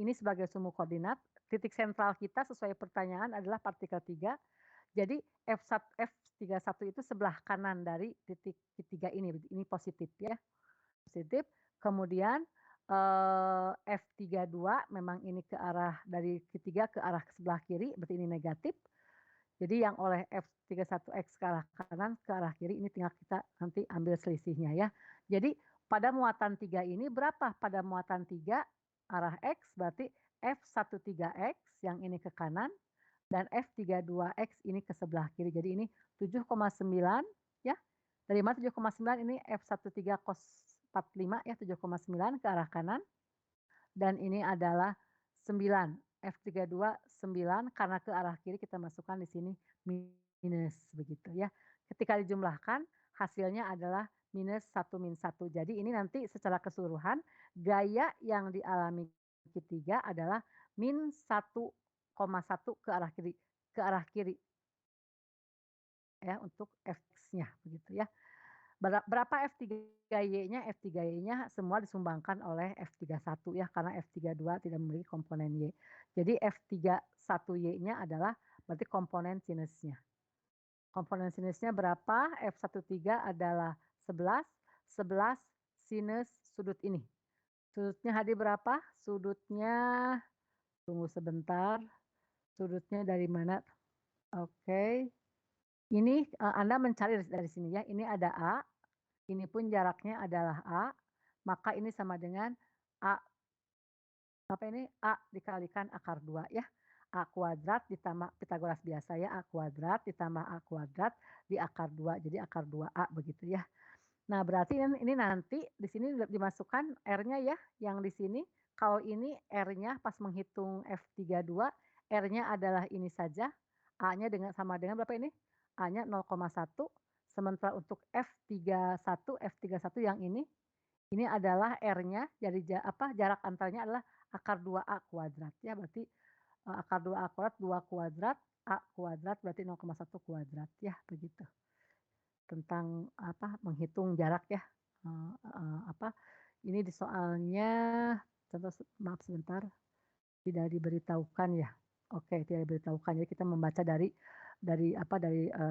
ini sebagai sumbu koordinat, titik sentral kita sesuai pertanyaan adalah partikel 3. Jadi F31 itu sebelah kanan dari titik ketiga ini positif ya, positif. Kemudian F32 memang ini ke arah dari ketiga ke arah sebelah kiri, berarti ini negatif. Jadi yang oleh F31X ke arah kanan, ke arah kiri ini tinggal kita nanti ambil selisihnya ya. Jadi pada muatan 3 ini berapa? Pada muatan 3 arah X berarti F13X yang ini ke kanan dan F32X ini ke sebelah kiri. Jadi ini 7,9 ya. Dari mana 7,9 ini F13 cos 45 ya 7,9 ke arah kanan. Dan ini adalah 9, F32 9 karena ke arah kiri kita masukkan di sini minus begitu ya. Ketika dijumlahkan hasilnya adalah minus 1 min 1. Jadi ini nanti secara keseluruhan gaya yang dialami ketiga adalah min 1,1 ke arah kiri ya untuk Fx-nya begitu ya. Berapa F3Y-nya? F3Y-nya semua disumbangkan oleh F31 ya, karena F32 tidak memiliki komponen Y. Jadi F31Y-nya adalah berarti komponen sinusnya. Komponen sinusnya berapa? F13 adalah 11, 11 sinus sudut ini. Sudutnya Hadi berapa? Sudutnya, tunggu sebentar, sudutnya dari mana? Oke. Ini Anda mencari dari sini ya, ini ada A, ini pun jaraknya adalah A, maka ini sama dengan A, apa ini, A dikalikan akar 2 ya. A kuadrat ditambah Pitagoras biasa ya, A kuadrat ditambah A kuadrat di akar 2, jadi akar 2A begitu ya. Nah, berarti ini nanti di sini dimasukkan R-nya ya, yang di sini. Kalau ini R-nya pas menghitung F32, R-nya adalah ini saja, A-nya sama dengan berapa ini? A-nya 0,1, sementara untuk F31 yang ini adalah R-nya, jadi jarak antaranya adalah akar 2A kuadrat ya, berarti akar 2A kuadrat, 2 kuadrat, A kuadrat berarti 0,1 kuadrat ya, begitu. Tentang menghitung jarak ya, ini di soalnya, contoh maaf sebentar, tidak diberitahukan ya. Oke, tidak diberitahukan, jadi kita membaca dari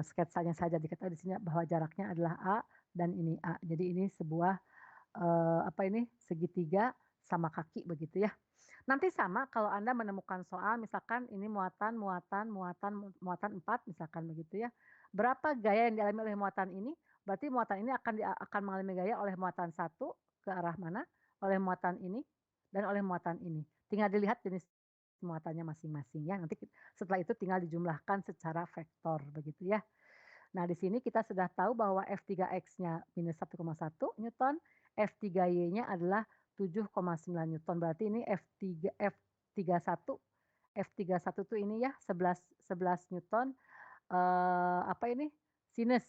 sketsanya saja, dikatakan di sini bahwa jaraknya adalah A dan ini A. Jadi ini sebuah segitiga sama kaki begitu ya. Nanti sama kalau Anda menemukan soal misalkan ini muatan 4 misalkan begitu ya. Berapa gaya yang dialami oleh muatan ini? Berarti muatan ini akan mengalami gaya oleh muatan 1 ke arah mana? Oleh muatan ini dan oleh muatan ini. Tinggal dilihat jenis muatannya masing-masing ya. Nanti setelah itu tinggal dijumlahkan secara vektor begitu ya. Nah, di sini kita sudah tahu bahwa F3X-nya minus 1,1 Newton, F3Y-nya adalah 7,9 Newton. Berarti ini F31 itu ini ya 11 Newton. Sinus.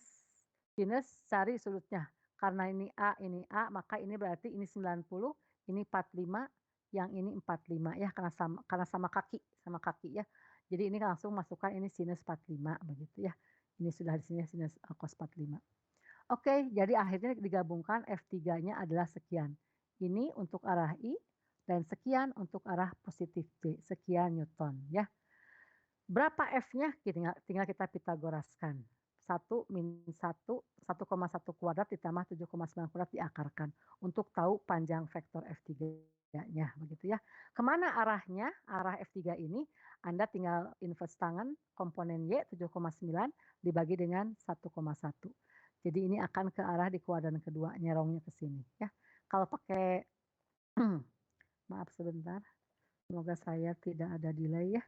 Sinus cari sudutnya. Karena ini A, maka ini berarti ini 90, ini 45, yang ini 45 ya, karena sama kaki ya. Jadi ini langsung masukkan ini sinus 45 begitu ya. Ini sudah di sini sinus cos 45. Oke, jadi akhirnya digabungkan F3-nya adalah sekian. Ini untuk arah I dan sekian untuk arah positif D, sekian Newton ya. Berapa F-nya? Tinggal kita Pitagoraskan. 1 min 1, 1,1 kuadrat ditambah 7,9 kuadrat diakarkan. Untuk tahu panjang vektor F3-nya. Begitu ya. Kemana arahnya? Arah F3 ini Anda tinggal inverse tangan komponen Y 7,9 dibagi dengan 1,1. Jadi ini akan ke arah di kuadran kedua, nyerongnya ke sini. Ya. Kalau pakai, maaf sebentar, semoga saya tidak ada delay ya.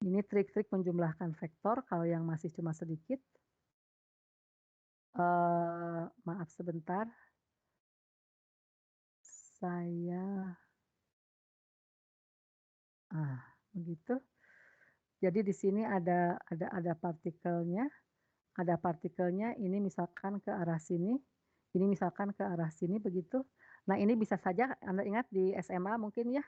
Ini trik-trik menjumlahkan vektor kalau yang masih cuma sedikit. Maaf sebentar. Saya begitu. Jadi di sini ada partikelnya. Ada partikelnya ini misalkan ke arah sini. Ini misalkan ke arah sini begitu. Nah, ini bisa saja Anda ingat di SMA mungkin ya.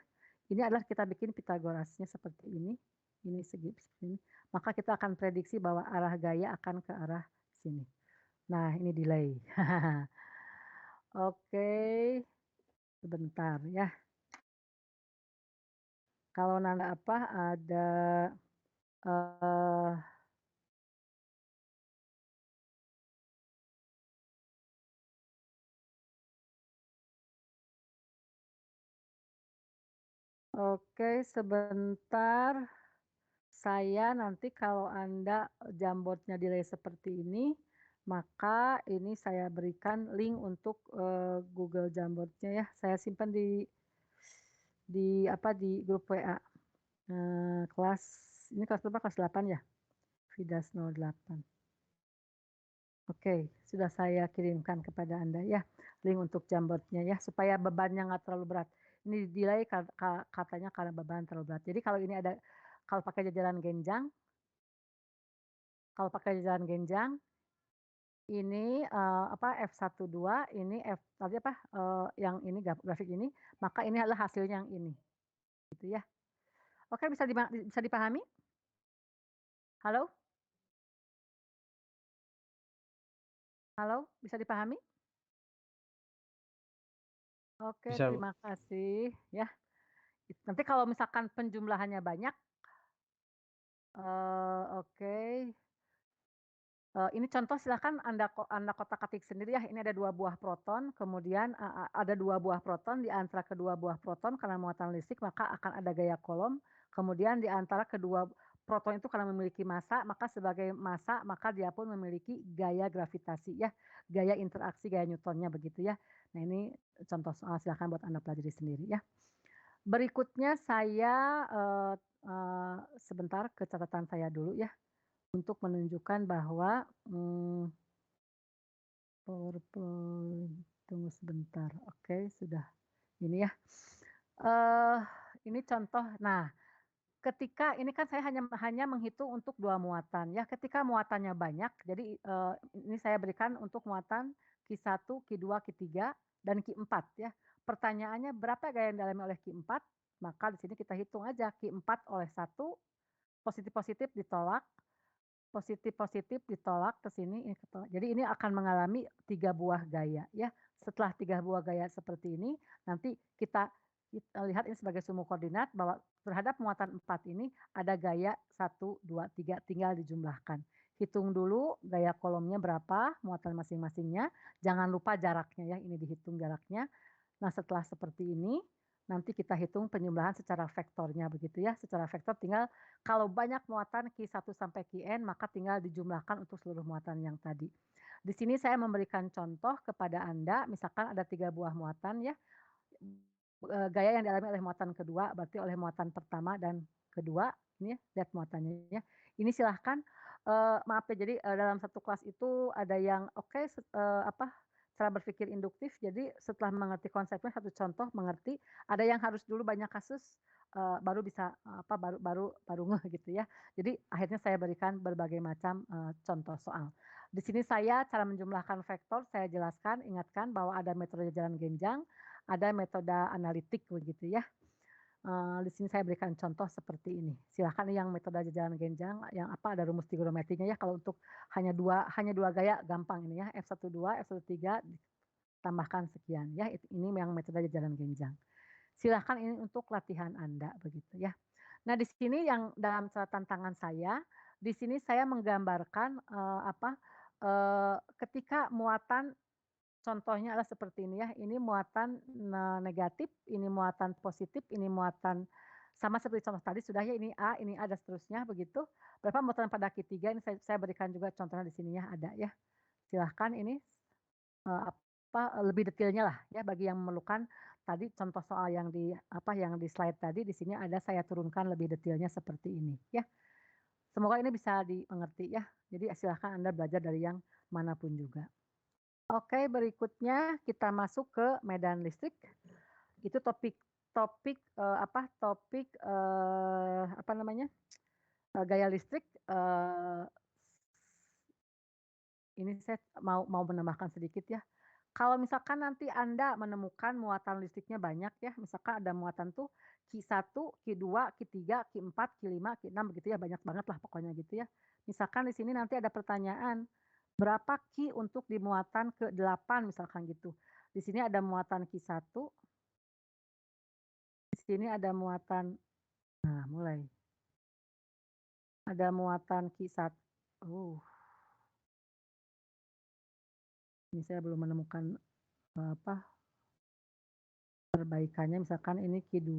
Ini adalah kita bikin Pitagorasnya seperti ini. Ini segi seperti ini. Maka kita akan prediksi bahwa arah gaya akan ke arah sini. Nah, ini delay. Oke, sebentar ya. Kalau nanda ada oke, sebentar. Saya nanti kalau Anda Jamboardnya delay seperti ini, maka ini saya berikan link untuk Google Jamboardnya ya. Saya simpan di grup WA. Kelas ini kelas berapa? Kelas 8 ya? Vidas 08. Oke, sudah saya kirimkan kepada Anda ya, link untuk Jamboardnya ya, supaya bebannya nggak terlalu berat. Ini delay katanya karena beban terlalu berat. Jadi kalau ini kalau pakai jajaran genjang, ini F12, ini yang ini grafik ini, maka ini adalah hasilnya yang ini. Gitu ya. Oke, bisa dipahami? Halo? Halo, bisa dipahami? Oke, Bisa, Bu. terima kasih ya. Nanti kalau misalkan penjumlahannya banyak, oke. Ini contoh silahkan Anda kotak-atik sendiri ya, ini ada 2 buah proton, kemudian, ada 2 buah proton, di antara kedua buah proton karena muatan listrik maka akan ada gaya Coulomb, kemudian di antara kedua proton itu karena memiliki massa, maka sebagai massa, maka dia pun memiliki gaya gravitasi ya, gaya interaksi, gaya Newtonnya begitu ya. Nah ini contoh soal silahkan buat Anda pelajari sendiri ya. Berikutnya saya, sebentar ke catatan saya dulu ya. Untuk menunjukkan bahwa, PowerPoint, tunggu sebentar, oke sudah ini ya, eee, ini contoh. Nah, ketika ini kan saya hanya menghitung untuk 2 muatan ya, ketika muatannya banyak jadi, ini saya berikan untuk muatan Q1, Q2, Q3, dan Q4 ya. Pertanyaannya berapa gaya yang dialami oleh Q4, maka di sini kita hitung aja Q4 oleh 1, positif-positif ditolak, positif-positif ditolak ke sini, ini ketolak. Jadi ini akan mengalami 3 buah gaya ya. Setelah 3 buah gaya seperti ini, nanti kita lihat ini sebagai sumbu koordinat bahwa terhadap muatan 4 ini ada gaya 1, 2, 3 tinggal dijumlahkan. Hitung dulu gaya kolomnya berapa, muatan masing-masingnya, jangan lupa jaraknya ya, ini dihitung jaraknya. Nah setelah seperti ini, nanti kita hitung penjumlahan secara vektornya begitu ya, secara vektor tinggal kalau banyak muatan Q1 sampai Qn maka tinggal dijumlahkan untuk seluruh muatan yang tadi. Di sini saya memberikan contoh kepada Anda, misalkan ada 3 buah muatan ya, gaya yang dialami oleh muatan kedua, berarti oleh muatan pertama dan kedua, ini ya, lihat muatannya ya. Ini silahkan, maaf ya, jadi, dalam satu kelas itu ada yang oke, cara berpikir induktif, jadi setelah mengerti konsepnya, satu contoh mengerti, ada yang harus dulu banyak kasus, baru bisa, baru ngeh gitu ya. Jadi akhirnya saya berikan berbagai macam, contoh soal. Di sini saya cara menjumlahkan vektor saya jelaskan, ingatkan bahwa ada metode jalan genjang, ada metode analitik begitu ya. Di sini saya berikan contoh seperti ini. Silahkan yang metode jajaran genjang yang ada rumus trigonometrinya ya, kalau untuk hanya dua gaya gampang ini ya, F12, F13 ditambahkan sekian ya, ini yang metode jajaran genjang. Silahkan ini untuk latihan Anda begitu ya. Nah di sini yang dalam tantangan saya, di sini saya menggambarkan, ketika muatan. Contohnya adalah seperti ini ya, ini muatan, negatif, ini muatan positif, ini muatan sama seperti contoh tadi sudah ya, ini A dan seterusnya begitu. Berapa muatan pada Q3 ini saya berikan juga contohnya di sini ya, ada ya. Silahkan ini, lebih detailnya lah ya bagi yang memerlukan tadi contoh soal yang di slide tadi, di sini ada saya turunkan lebih detailnya seperti ini ya. Semoga ini bisa dimengerti ya. Jadi silahkan Anda belajar dari yang manapun juga. Oke, berikutnya kita masuk ke medan listrik. Itu topik, gaya listrik, ini saya mau mau menambahkan sedikit ya. Kalau misalkan nanti Anda menemukan muatan listriknya banyak ya, misalkan ada muatan tuh Q1, Q2, Q3, Q4, Q5, Q6 begitu ya, banyak banget lah pokoknya gitu ya. Misalkan di sini nanti ada pertanyaan, berapa Q untuk di muatan ke-8 misalkan gitu. Di sini ada muatan Q1, di sini ada muatan, nah mulai, ada muatan Q1, ini saya belum menemukan, apa, perbaikannya misalkan ini Q2,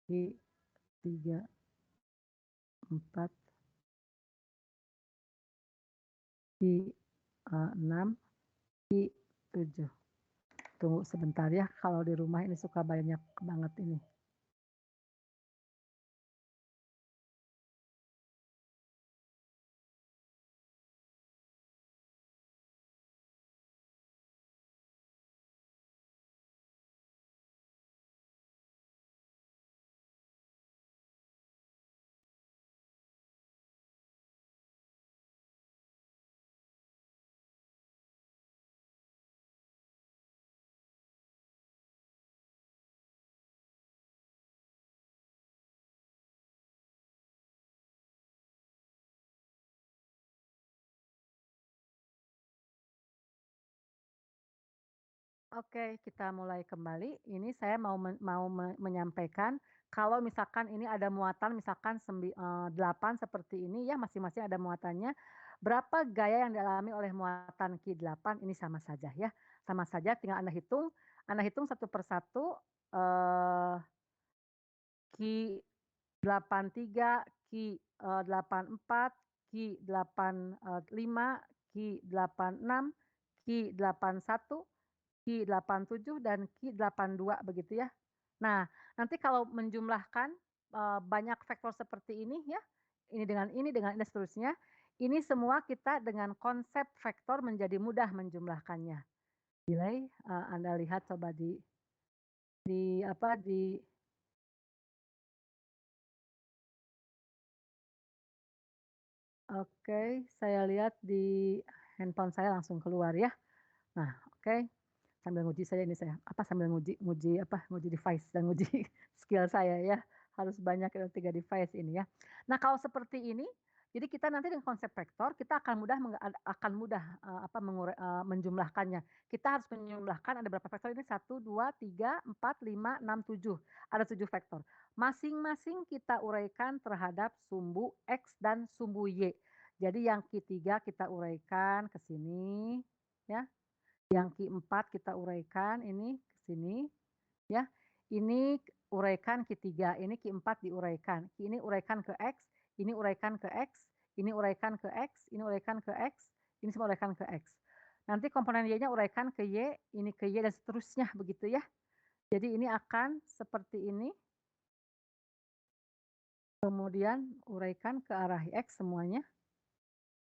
Q3, 4, Q6, Q7. Tunggu sebentar ya, kalau di rumah ini suka banyak banget ini. Oke, kita mulai kembali. Ini saya mau menyampaikan kalau misalkan ini ada muatan misalkan 8 seperti ini ya, masing-masing ada muatannya. Berapa gaya yang dialami oleh muatan Q8? Ini sama saja ya, sama saja tinggal Anda hitung satu persatu, Q83, Q84, Q85, Q86, Q81, Q87, dan Q82 begitu ya. Nah, nanti kalau menjumlahkan, banyak vektor seperti ini ya, ini dengan ini, dan seterusnya, ini semua kita dengan konsep vektor menjadi mudah menjumlahkannya. Delay, Anda lihat coba di apa, di oke, saya lihat di handphone saya langsung keluar ya. Nah, oke, sambil nguji saja ini saya, sambil nguji device dan nguji skill saya ya, harus banyak 3 device ini ya. Nah, kalau seperti ini, jadi kita nanti dengan konsep vektor, kita akan mudah, menjumlahkannya. Kita harus menjumlahkan ada berapa vektor ini, 1, 2, 3, 4, 5, 6, 7, ada 7 vektor. Masing-masing kita uraikan terhadap sumbu X dan sumbu Y. Jadi yang Q3 kita uraikan ke sini, ya. Yang Q4 kita uraikan ini ke sini, ya. Ini uraikan Q3, ini Q4 diuraikan. Ini uraikan ke X, ini uraikan ke X, ini uraikan ke X, ini uraikan ke X, ini semua uraikan ke X. Nanti komponen Y-nya uraikan ke Y, ini ke Y, dan seterusnya begitu ya. Jadi ini akan seperti ini. Kemudian uraikan ke arah X semuanya.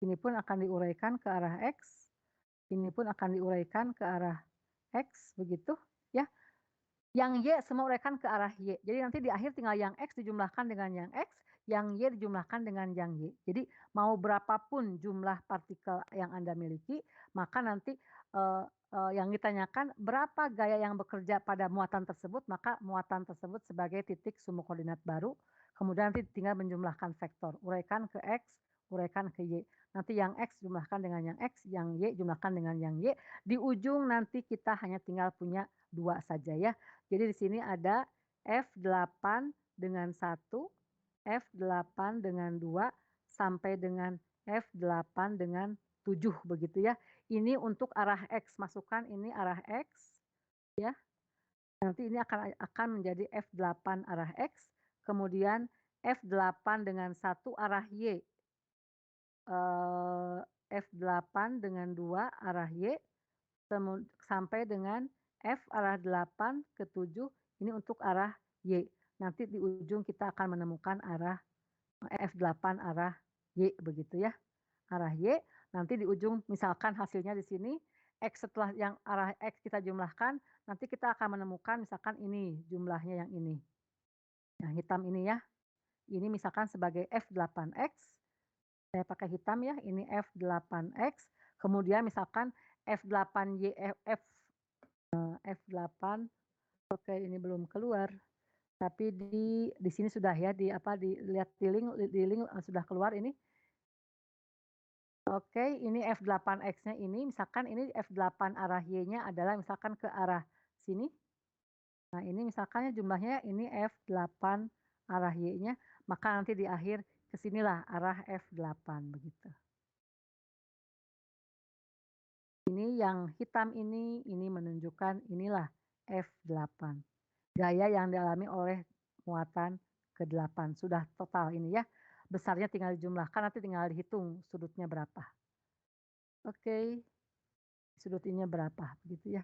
Ini pun akan diuraikan ke arah X. Ini pun akan diuraikan ke arah X, begitu ya. Yang Y semua uraikan ke arah Y. Jadi nanti di akhir tinggal yang X dijumlahkan dengan yang X, yang Y dijumlahkan dengan yang Y. Jadi mau berapapun jumlah partikel yang Anda miliki, maka nanti yang ditanyakan berapa gaya yang bekerja pada muatan tersebut, maka muatan tersebut sebagai titik sumbu koordinat baru. Kemudian nanti tinggal menjumlahkan vektor, uraikan ke X, uraikan ke Y. Nanti yang X jumlahkan dengan yang X, yang Y jumlahkan dengan yang Y. Di ujung nanti kita hanya tinggal punya 2 saja ya. Jadi di sini ada F8 dengan 1, F8 dengan 2, sampai dengan F8 dengan 7 begitu ya. Ini untuk arah X, masukkan ini arah X ya. Nanti ini akan menjadi F8 arah X, kemudian F8 dengan 1 arah Y. F8 dengan 2 arah Y, sampai dengan F arah 8 ke 7, ini untuk arah Y. Nanti di ujung kita akan menemukan arah F8 arah Y begitu ya. Arah Y, nanti di ujung misalkan hasilnya di sini, X setelah yang arah X kita jumlahkan, nanti kita akan menemukan misalkan ini jumlahnya yang ini. Yang hitam ini ya. Ini misalkan sebagai F8X, saya pakai hitam ya, ini F8X, kemudian misalkan F8Y, F8, oke ini belum keluar, tapi di sini sudah ya, dilihat di link sudah keluar ini. Oke, ini F8X-nya ini, misalkan ini F8 arah Y-nya adalah misalkan ke arah sini. Nah ini misalkan jumlahnya ini F8 arah Y-nya, maka nanti di akhir kesinilah arah F8 begitu. Ini yang hitam ini menunjukkan inilah F8. Gaya yang dialami oleh muatan ke-8. Sudah total ini ya. Besarnya tinggal dijumlahkan, nanti tinggal dihitung sudutnya berapa. Oke, sudut ininya berapa, begitu ya.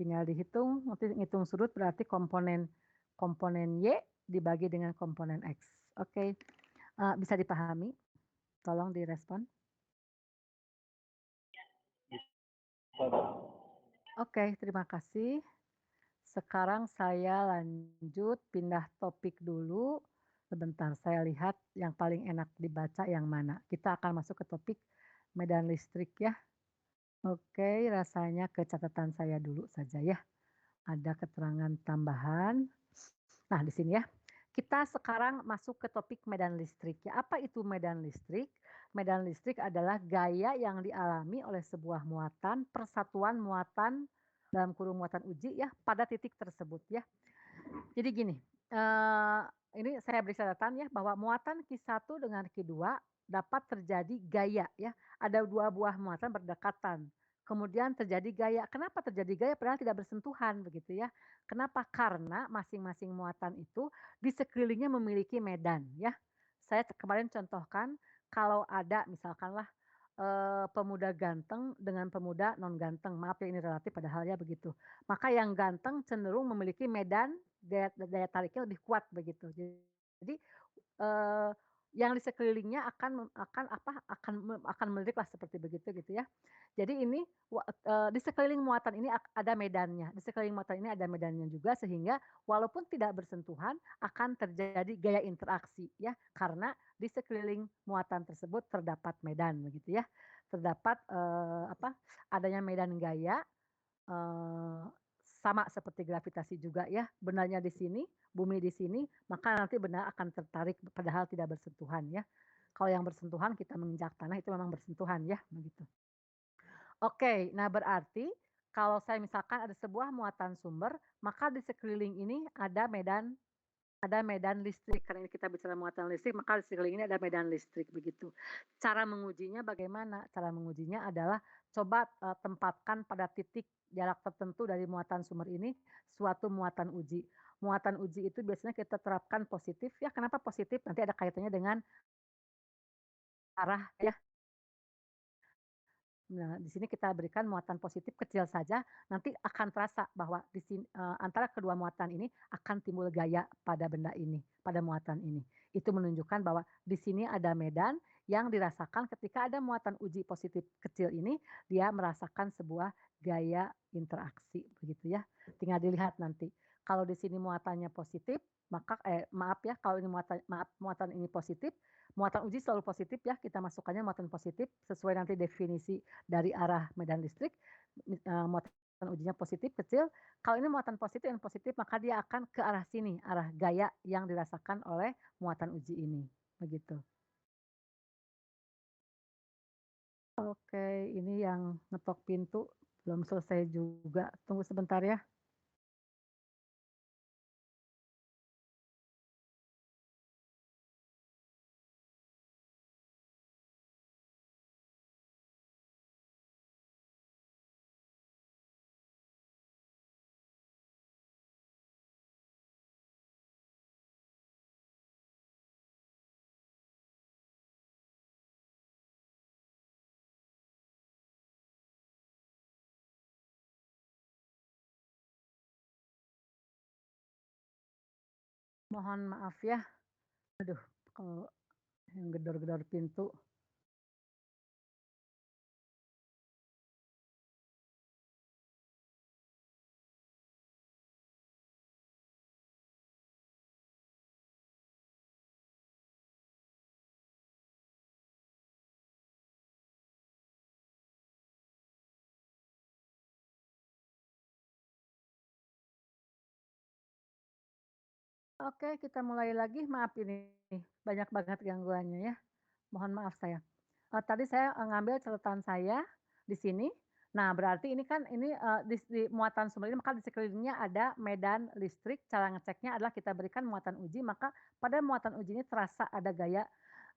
Tinggal dihitung, nanti ngitung sudut berarti komponen Y dibagi dengan komponen X. Oke, bisa dipahami? Tolong direspon. Oke, terima kasih. Sekarang saya lanjut pindah topik dulu. Sebentar, saya lihat yang paling enak dibaca yang mana. Kita akan masuk ke topik medan listrik ya. Oke, rasanya ke catatan saya dulu saja ya. Ada keterangan tambahan. Nah, di sini ya. Kita sekarang masuk ke topik medan listrik ya. Apa itu medan listrik? Medan listrik adalah gaya yang dialami oleh sebuah muatan, persatuan muatan dalam kurung muatan uji ya pada titik tersebut ya. Jadi gini, ini saya beri catatan ya bahwa muatan Q1 dengan Q2 dapat terjadi gaya ya. Ada 2 buah muatan berdekatan, kemudian terjadi gaya. Kenapa terjadi gaya padahal tidak bersentuhan begitu ya. Kenapa? Karena masing-masing muatan itu di sekelilingnya memiliki medan ya. Saya kemarin contohkan kalau ada misalkanlah, pemuda ganteng dengan pemuda non ganteng, maaf ya ini relatif padahal ya begitu. Maka yang ganteng cenderung memiliki medan daya daya tariknya lebih kuat begitu. Jadi Eee, yang di sekelilingnya akan meliriklah seperti begitu gitu ya. Jadi ini di sekeliling muatan ini ada medannya, di sekeliling muatan ini ada medannya juga sehingga walaupun tidak bersentuhan akan terjadi gaya interaksi ya, karena di sekeliling muatan tersebut terdapat medan begitu ya. Terdapat, adanya medan gaya. Eee, Sama seperti gravitasi juga ya, benarnya di sini, bumi di sini, maka nanti benda akan tertarik padahal tidak bersentuhan ya. Kalau yang bersentuhan kita menginjak tanah itu memang bersentuhan ya, begitu. Oke, nah berarti kalau saya misalkan ada sebuah muatan sumber, maka di sekeliling ini ada medan listrik, karena ini kita bicara muatan listrik, maka di sekeliling ini ada medan listrik, begitu. Cara mengujinya bagaimana? Cara mengujinya adalah coba, tempatkan pada titik jarak tertentu dari muatan sumber ini suatu muatan uji. Muatan uji itu biasanya kita terapkan positif ya, kenapa positif? Nanti ada kaitannya dengan arah ya. Nah, di sini kita berikan muatan positif kecil saja, nanti akan terasa bahwa antara kedua muatan ini akan timbul gaya pada benda ini, pada muatan ini. Itu menunjukkan bahwa di sini ada medan yang dirasakan ketika ada muatan uji positif kecil ini, dia merasakan sebuah gaya interaksi, begitu ya. Tinggal dilihat nanti. Kalau di sini muatannya positif, maka maaf ya, kalau ini muatan ini positif, muatan uji selalu positif ya, kita masukkannya muatan positif sesuai nanti definisi dari arah medan listrik, muatan ujinya positif kecil, kalau ini muatan positif dan positif maka dia akan ke arah sini, arah gaya yang dirasakan oleh muatan uji ini, begitu. Oke, ini yang ngetok pintu belum selesai juga, tunggu sebentar ya. Mohon maaf ya, aduh kalau yang gedor-gedor pintu. Oke, kita mulai lagi, maaf ini banyak banget gangguannya ya, mohon maaf saya. Tadi saya, ngambil catatan saya di sini. Nah, berarti ini kan ini, di muatan sumber ini maka di sekelilingnya ada medan listrik, cara ngeceknya adalah kita berikan muatan uji, maka pada muatan uji ini terasa ada gaya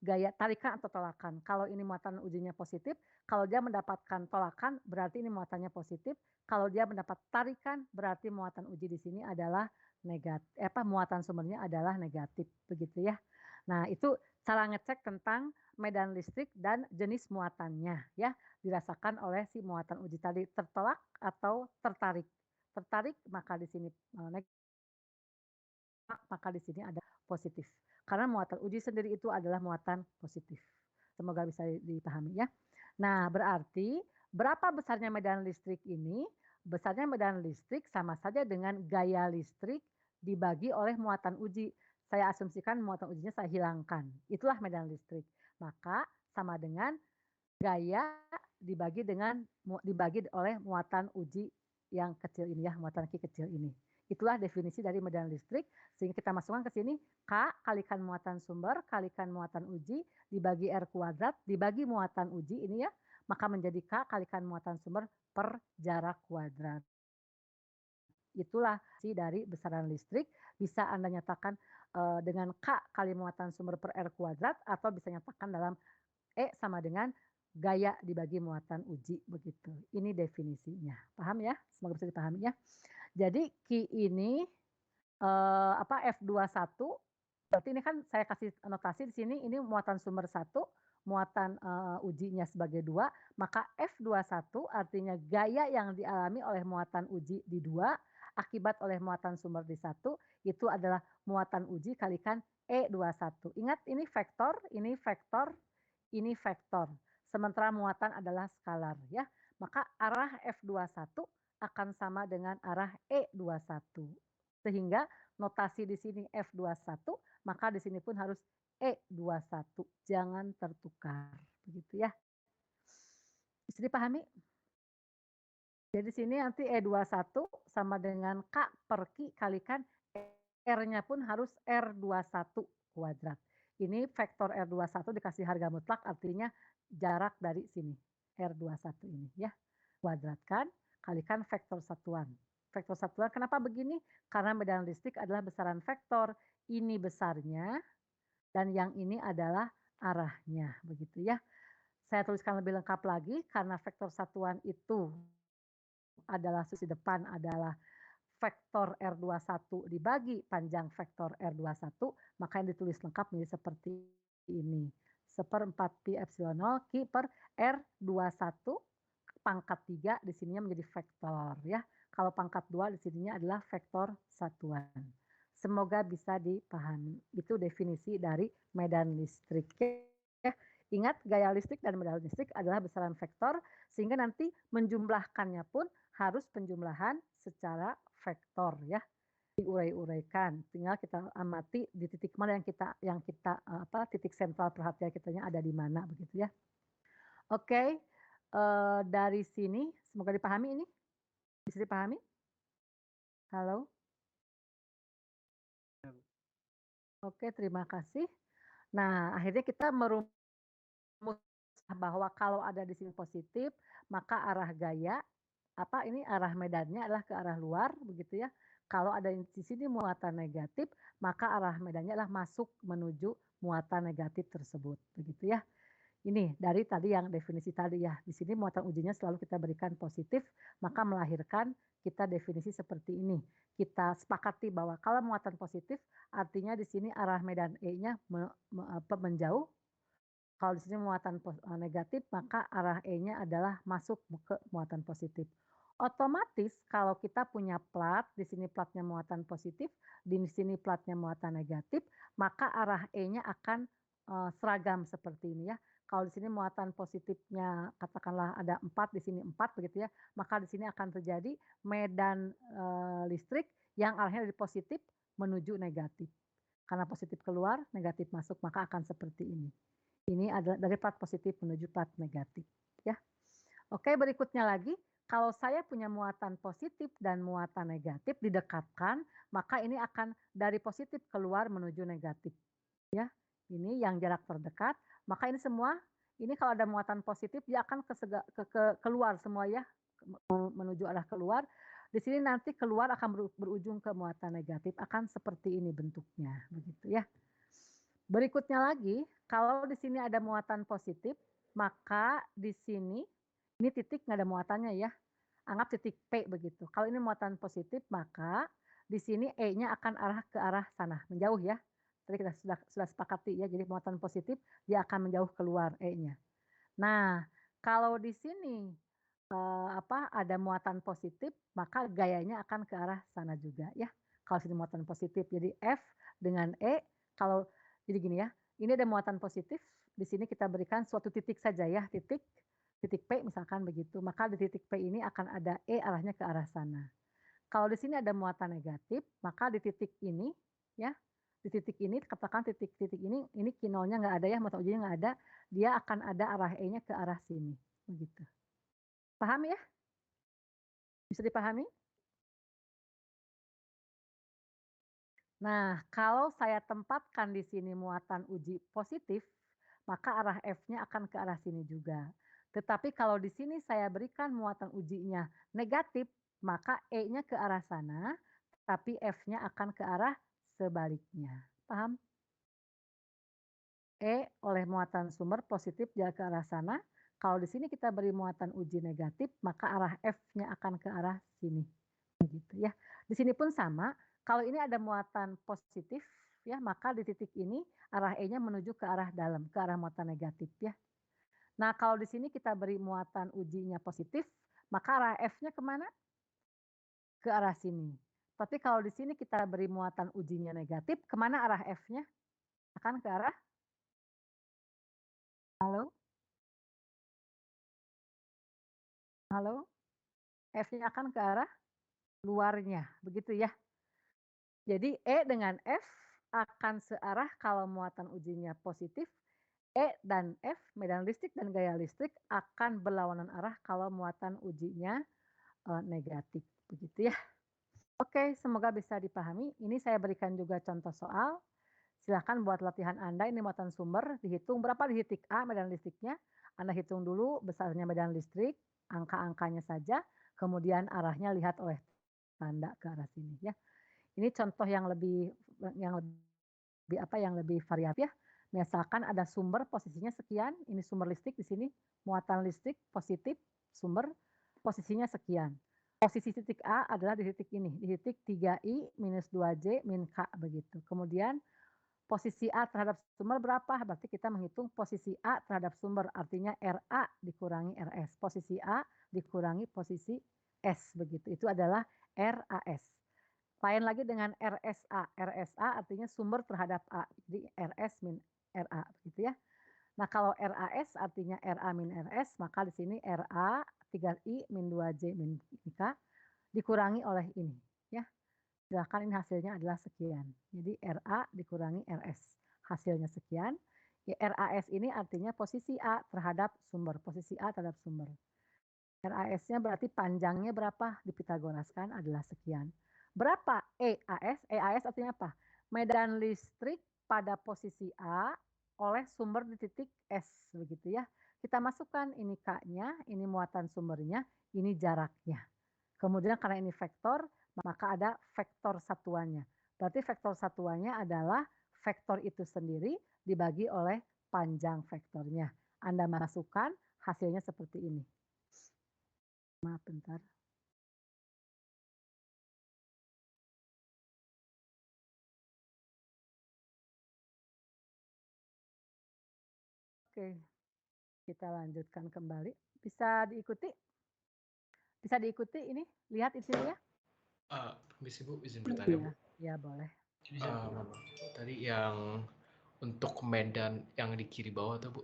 gaya tarikan atau tolakan. Kalau ini muatan ujinya positif, kalau dia mendapatkan tolakan berarti ini muatannya positif, kalau dia mendapat tarikan berarti muatan uji di sini adalah muatan sumbernya adalah negatif, begitu ya. Nah, itu cara ngecek tentang medan listrik dan jenis muatannya ya, dirasakan oleh si muatan uji tadi, tertolak atau tertarik. Tertarik maka di sini, maka di sini ada positif. Karena muatan uji sendiri itu adalah muatan positif. Semoga bisa dipahami ya. Nah, berarti berapa besarnya medan listrik ini? Besarnya medan listrik sama saja dengan gaya listrik dibagi oleh muatan uji. Saya asumsikan muatan ujinya saya hilangkan. Itulah medan listrik. Maka sama dengan gaya dibagi oleh muatan uji yang kecil ini ya, muatan Q kecil ini. Itulah definisi dari medan listrik, sehingga kita masukkan ke sini K kalikan muatan sumber, kalikan muatan uji, dibagi R kuadrat, dibagi muatan uji ini ya, maka menjadi K kalikan muatan sumber per jarak kuadrat. Itulah dari besaran listrik, bisa Anda nyatakan dengan K kali muatan sumber per R kuadrat, atau bisa nyatakan dalam E sama dengan gaya dibagi muatan uji, begitu. Ini definisinya. Paham ya? Semoga bisa dipahami ya. Jadi Q ini, F21 berarti ini kan saya kasih notasi di sini ini muatan sumber 1, muatan, ujinya sebagai 2, maka F21 artinya gaya yang dialami oleh muatan uji di 2 akibat oleh muatan sumber di 1 itu adalah muatan uji kalikan E21. Ingat ini vektor, ini vektor, ini vektor. Sementara muatan adalah skalar ya. Maka arah F21 akan sama dengan arah E21. Sehingga notasi di sini F21 maka di sini pun harus E21, jangan tertukar, begitu ya. Bisa dipahami? Jadi di sini nanti E21 sama dengan K per Q kalikan R-nya pun harus R21 kuadrat. Ini vektor R21 dikasih harga mutlak artinya jarak dari sini, R21 ini ya. Kuadratkan, kalikan vektor satuan. Vektor satuan kenapa begini? Karena medan listrik adalah besaran vektor, ini besarnya dan yang ini adalah arahnya, begitu ya. Saya tuliskan lebih lengkap lagi karena vektor satuan itu adalah sisi depan adalah vektor R21 dibagi panjang vektor R21, maka yang ditulis lengkap menjadi seperti ini. 1/4 pi epsilon 0 Q per R21 pangkat 3 di sininya menjadi vektor ya. Kalau pangkat 2 di sininya adalah vektor satuan. Semoga bisa dipahami. Itu definisi dari medan listrik ya. Ingat gaya listrik dan medan listrik adalah besaran vektor sehingga nanti menjumlahkannya pun harus penjumlahan secara vektor ya. Diurai-uraikan, tinggal kita amati di titik mana titik sentral perhatian kitanya ada di mana begitu ya. Oke, dari sini semoga dipahami ini? Bisa dipahami? Halo? Oke, terima kasih. Nah, akhirnya kita bahwa kalau ada di sini positif, maka arah gaya, arah medannya adalah ke arah luar begitu ya. Kalau ada di sini muatan negatif, maka arah medannya adalah masuk menuju muatan negatif tersebut, begitu ya. Ini dari tadi yang definisi tadi ya, di sini muatan ujinya selalu kita berikan positif, maka melahirkan kita definisi seperti ini. Kita sepakati bahwa kalau muatan positif artinya di sini arah medan E-nya menjauh, kalau di sini muatan negatif maka arah E-nya adalah masuk ke muatan positif. Otomatis kalau kita punya plat, di sini platnya muatan positif, di sini platnya muatan negatif, maka arah E-nya akan seragam seperti ini ya. Kalau di sini muatan positifnya katakanlah ada 4, di sini 4 begitu ya, maka di sini akan terjadi medan listrik yang arahnya dari positif menuju negatif. Karena positif keluar, negatif masuk, maka akan seperti ini. Ini adalah dari plat positif menuju plat negatif ya. Oke, berikutnya lagi, kalau saya punya muatan positif dan muatan negatif didekatkan, maka ini akan dari positif keluar menuju negatif ya. Ini yang jarak terdekat, maka ini semua ini kalau ada muatan positif dia akan keluar semua ya, menuju arah keluar. Di sini nanti keluar akan berujung ke muatan negatif, akan seperti ini bentuknya, begitu ya. Berikutnya lagi, kalau di sini ada muatan positif, maka di sini, ini titik nggak ada muatannya ya, anggap titik P begitu. Kalau ini muatan positif, maka di sini E-nya akan arah ke arah sana, menjauh ya. Tadi kita sudah sepakati ya, jadi muatan positif dia akan menjauh keluar E-nya. Nah, kalau di sini ada muatan positif, maka gayanya akan ke arah sana juga ya. Kalau sini muatan positif, jadi F dengan E, kalau jadi gini ya, ini ada muatan positif, di sini kita berikan suatu titik saja ya, titik P misalkan begitu, maka di titik P ini akan ada E arahnya ke arah sana. Kalau di sini ada muatan negatif, maka di titik ini ya, di titik ini katakan titik-titik ini kinolnya nggak ada ya, muatan ujinya nggak ada, dia akan ada arah E-nya ke arah sini, begitu. Paham ya? Bisa dipahami? Nah, kalau saya tempatkan di sini muatan uji positif, maka arah F-nya akan ke arah sini juga. Tetapi kalau di sini saya berikan muatan ujinya negatif, maka E-nya ke arah sana, tapi F-nya akan ke arah sebaliknya. Paham? E oleh muatan sumber positif dia ke arah sana. Kalau di sini kita beri muatan uji negatif, maka arah F-nya akan ke arah sini. Begitu ya. Di sini pun sama, kalau ini ada muatan positif ya, maka di titik ini arah E-nya menuju ke arah dalam, ke arah muatan negatif ya. Nah, kalau di sini kita beri muatan ujinya positif, maka arah F-nya kemana? Ke arah sini. Tapi kalau di sini kita beri muatan ujinya negatif, kemana arah F-nya? Akan ke arah, halo? Halo? F-nya akan ke arah luarnya, begitu ya. Jadi E dengan F akan searah kalau muatan ujinya positif, E dan F, medan listrik dan gaya listrik akan berlawanan arah kalau muatan ujinya negatif, begitu ya. Oke, semoga bisa dipahami. Ini saya berikan juga contoh soal. Silahkan buat latihan Anda, ini muatan sumber, dihitung berapa di titik A medan listriknya. Anda hitung dulu besarnya medan listrik, angka-angkanya saja, kemudian arahnya lihat oleh tanda ke arah sini ya. Ini contoh yang lebih variatif ya. Misalkan ada sumber posisinya sekian, ini sumber listrik di sini, muatan listrik positif, sumber posisinya sekian. Posisi titik A adalah di titik ini, di titik 3I minus 2J min K begitu. Kemudian posisi A terhadap sumber berapa? Berarti kita menghitung posisi A terhadap sumber, artinya RA dikurangi RS. Posisi A dikurangi posisi S begitu. Itu adalah RAS. Lain lagi dengan RSA. RSA artinya sumber terhadap A. Jadi RS min RA begitu ya. Nah, kalau RAS artinya RA min RS, maka di sini RA 3I min 2J min K dikurangi oleh ini ya. Silahkan ini hasilnya adalah sekian. Jadi RA dikurangi RS. Hasilnya sekian. Ya, RAS ini artinya posisi A terhadap sumber. Posisi A terhadap sumber. RAS-nya berarti panjangnya berapa? Di Pitagoras kan adalah sekian. Berapa EAS? EAS artinya apa? Medan listrik pada posisi A oleh sumber di titik S. Begitu ya. Kita masukkan ini K-nya, ini muatan sumbernya, ini jaraknya. Kemudian karena ini vektor, maka ada vektor satuannya. Berarti vektor satuannya adalah vektor itu sendiri dibagi oleh panjang vektornya. Anda masukkan, hasilnya seperti ini. Maaf bentar. Oke, kita lanjutkan kembali. Bisa diikuti? Bisa diikuti ini? Lihat isinya? Permisi Bu, izin bertanya Bu. Ya boleh. Tadi yang untuk medan yang di kiri bawah tuh Bu,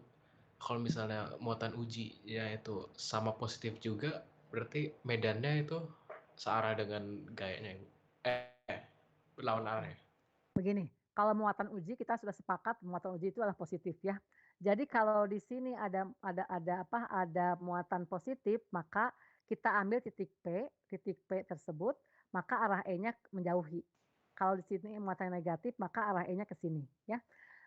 kalau misalnya muatan uji ya itu sama positif juga, berarti medannya itu searah dengan gayanya Bu. Berlawan arah ya? Begini, kalau muatan uji kita sudah sepakat muatan uji itu adalah positif ya. Jadi kalau di sini ada muatan positif, maka kita ambil titik P tersebut, maka arah E-nya menjauhi. Kalau di sini muatan negatif, maka arah E-nya ke sini ya.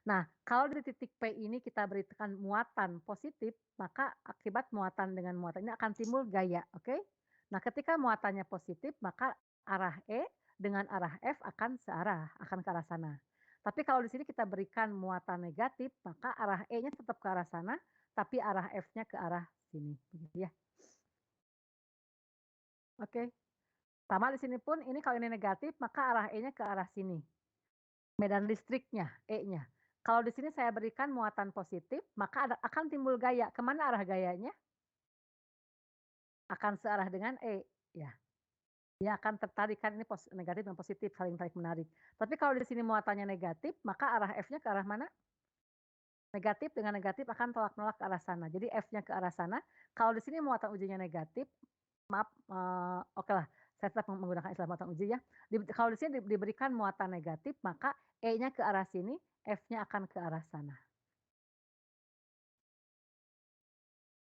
Nah, kalau di titik P ini kita berikan muatan positif, maka akibat muatan dengan muatan ini akan timbul gaya, oke? Nah, ketika muatannya positif, maka arah E dengan arah F akan searah, akan ke arah sana. Tapi kalau di sini kita berikan muatan negatif, maka arah E-nya tetap ke arah sana, tapi arah F-nya ke arah sini, begitu ya. Oke. Sama di sini pun ini kalau ini negatif, maka arah E-nya ke arah sini. Medan listriknya, E-nya. Kalau di sini saya berikan muatan positif, maka akan timbul gaya. Kemana arah gayanya? Akan searah dengan E, ya. Dia akan tertarikan ini negatif dan positif, saling tarik menarik. Tapi kalau di sini muatannya negatif, maka arah F-nya ke arah mana? Negatif dengan negatif akan tolak-menolak ke arah sana. Jadi F-nya ke arah sana. Kalau di sini muatan ujinya negatif, maaf, oke lah, saya tetap menggunakan istilah muatan uji ya. Kalau di sini diberikan muatan negatif, maka E-nya ke arah sini, F-nya akan ke arah sana.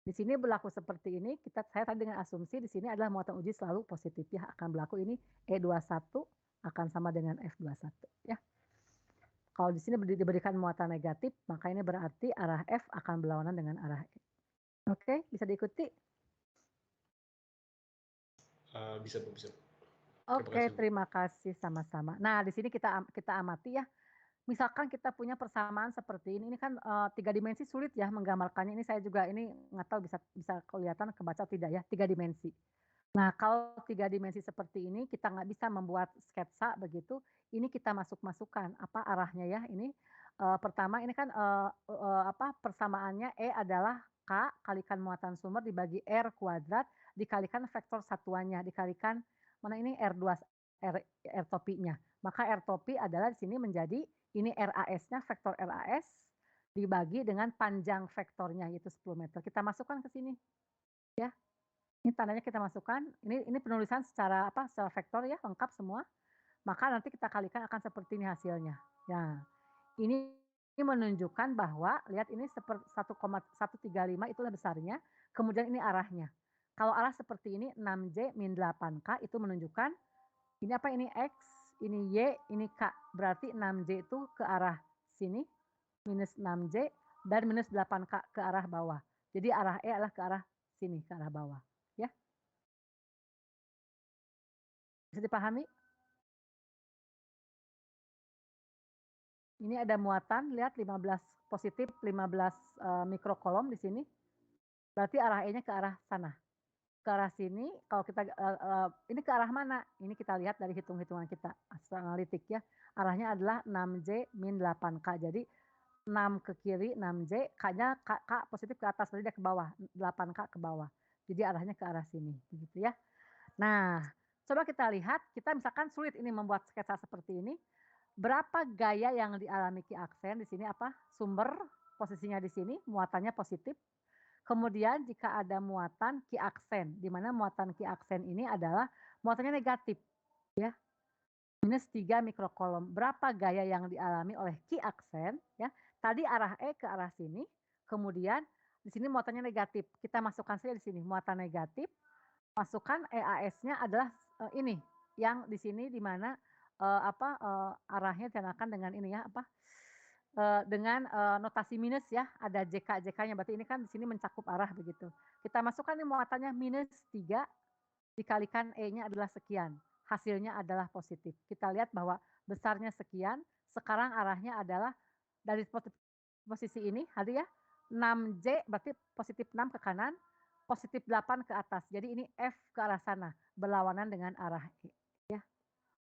Di sini berlaku seperti ini, saya tadi dengan asumsi di sini adalah muatan uji selalu positif ya, akan berlaku ini E21 akan sama dengan F21 ya. Kalau di sini diberikan muatan negatif, maka ini berarti arah F akan berlawanan dengan arah E. Oke, bisa diikuti? Bisa Bu, bisa. Oke, terima kasih sama-sama. Nah, di sini kita amati ya. Misalkan kita punya persamaan seperti ini kan 3 dimensi sulit ya menggambarkannya, ini saya juga ini nggak tahu bisa bisa kelihatan kebaca atau tidak ya, 3 dimensi. Nah, kalau 3 dimensi seperti ini kita nggak bisa membuat sketsa begitu, ini kita masuk-masukkan apa arahnya ya, ini, pertama ini kan, apa, persamaannya E adalah K kalikan muatan sumber dibagi R kuadrat dikalikan vektor satuannya, dikalikan mana ini R2 R topinya. Maka R topi adalah di sini menjadi ini RAS-nya, vektor RAS dibagi dengan panjang vektornya yaitu 10 meter. Kita masukkan ke sini ya. Ini tandanya kita masukkan, ini penulisan secara apa, secara vektor ya, lengkap semua, maka nanti kita kalikan akan seperti ini hasilnya. Nah, ini menunjukkan bahwa lihat ini 1,135 itulah besarnya, kemudian ini arahnya. Kalau arah seperti ini 6J min 8K itu menunjukkan ini apa, ini X, ini Y, ini K. Berarti 6J itu ke arah sini, minus 6J, dan minus 8K ke arah bawah. Jadi arah E adalah ke arah sini, ke arah bawah. Ya, bisa dipahami? Ini ada muatan, lihat 15 positif, 15 mikrokolom di sini. Berarti arah E-nya ke arah sana. Ke arah sini, kalau kita ini ke arah mana? Ini kita lihat dari hitung-hitungan kita, analitik ya. Arahnya adalah 6J min 8K. Jadi 6 ke kiri, 6J, K-nya K positif ke atas, berarti dia ke bawah, 8K ke bawah. Jadi arahnya ke arah sini, begitu ya. Nah, coba kita lihat, kita misalkan sulit ini membuat sketsa seperti ini. Berapa gaya yang dialami Ki Aksen di sini apa? Sumber posisinya di sini, muatannya positif. Kemudian jika ada muatan Ki Aksen, di mana muatan Ki Aksen ini adalah muatannya negatif, ya. Minus 3 mikrokolom. Berapa gaya yang dialami oleh Ki Aksen, ya. Tadi arah E ke arah sini, kemudian di sini muatannya negatif. Kita masukkan saja di sini muatan negatif, masukkan EAS-nya adalah ini, yang di sini di mana apa, arahnya ditandakan dengan ini ya, apa, dengan notasi minus ya, ada JK-JK-nya, berarti ini kan di sini mencakup arah begitu. Kita masukkan nih muatannya minus 3 dikalikan E-nya adalah sekian, hasilnya adalah positif. Kita lihat bahwa besarnya sekian, sekarang arahnya adalah dari posisi ini, tadi ya, 6J berarti positif 6 ke kanan, positif 8 ke atas. Jadi ini F ke arah sana, berlawanan dengan arah E. Ya.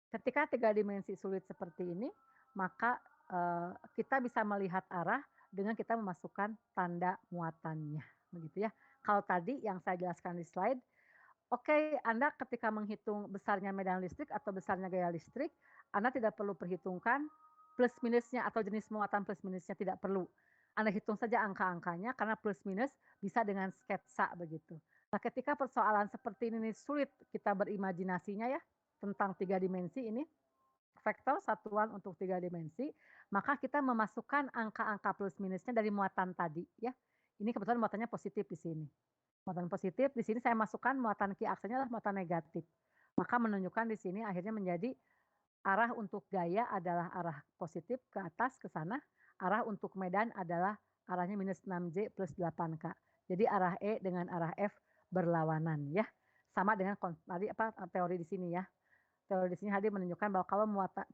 Ketika 3 dimensi sulit seperti ini, maka kita bisa melihat arah dengan kita memasukkan tanda muatannya, begitu ya. Kalau tadi yang saya jelaskan di slide, oke, Anda ketika menghitung besarnya medan listrik atau besarnya gaya listrik, Anda tidak perlu perhitungkan plus minusnya atau jenis muatan plus minusnya, tidak perlu. Anda hitung saja angka-angkanya karena plus minus bisa dengan sketsa begitu. Nah, ketika persoalan seperti ini sulit kita berimajinasinya ya tentang 3 dimensi ini, vektor satuan untuk 3 dimensi, maka kita memasukkan angka-angka plus minusnya dari muatan tadi ya. Ini kebetulan muatannya positif di sini. Muatan positif, di sini saya masukkan muatan Ki aksennya adalah muatan negatif. Maka menunjukkan di sini akhirnya menjadi arah untuk gaya adalah arah positif ke atas ke sana, arah untuk medan adalah arahnya minus 6J plus 8K. Jadi arah E dengan arah F berlawanan ya. Sama dengan tadi apa teori di sini ya. Teori di sini hadir menunjukkan bahwa kalau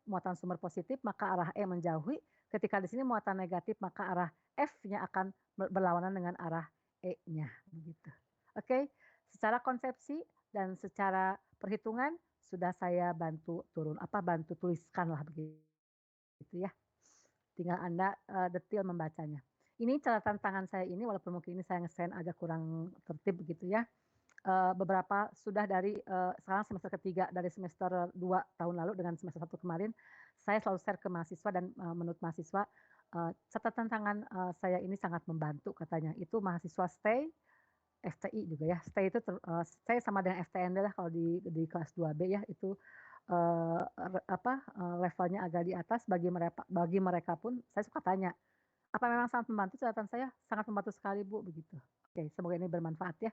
muatan sumber positif maka arah E menjauhi, ketika di sini muatan negatif maka arah F-nya akan berlawanan dengan arah E-nya begitu. Oke, secara konsepsi dan secara perhitungan sudah saya bantu bantu tuliskan lah begitu ya. Tinggal Anda detail membacanya. Ini catatan tangan saya ini walaupun mungkin ini saya nge-send agak kurang tertib begitu ya. Beberapa sudah dari sekarang semester ketiga dari semester 2 tahun lalu dengan semester 1 kemarin, saya selalu share ke mahasiswa dan menurut mahasiswa catatan tangan saya ini sangat membantu katanya. Itu mahasiswa stay, FTI juga ya, stay itu stay sama dengan FTND lah kalau di kelas 2B ya, itu levelnya agak di atas bagi mereka pun saya suka tanya, "Apa memang sangat membantu?" Catatan saya, "Sangat membantu sekali Bu," begitu. Oke, semoga ini bermanfaat ya.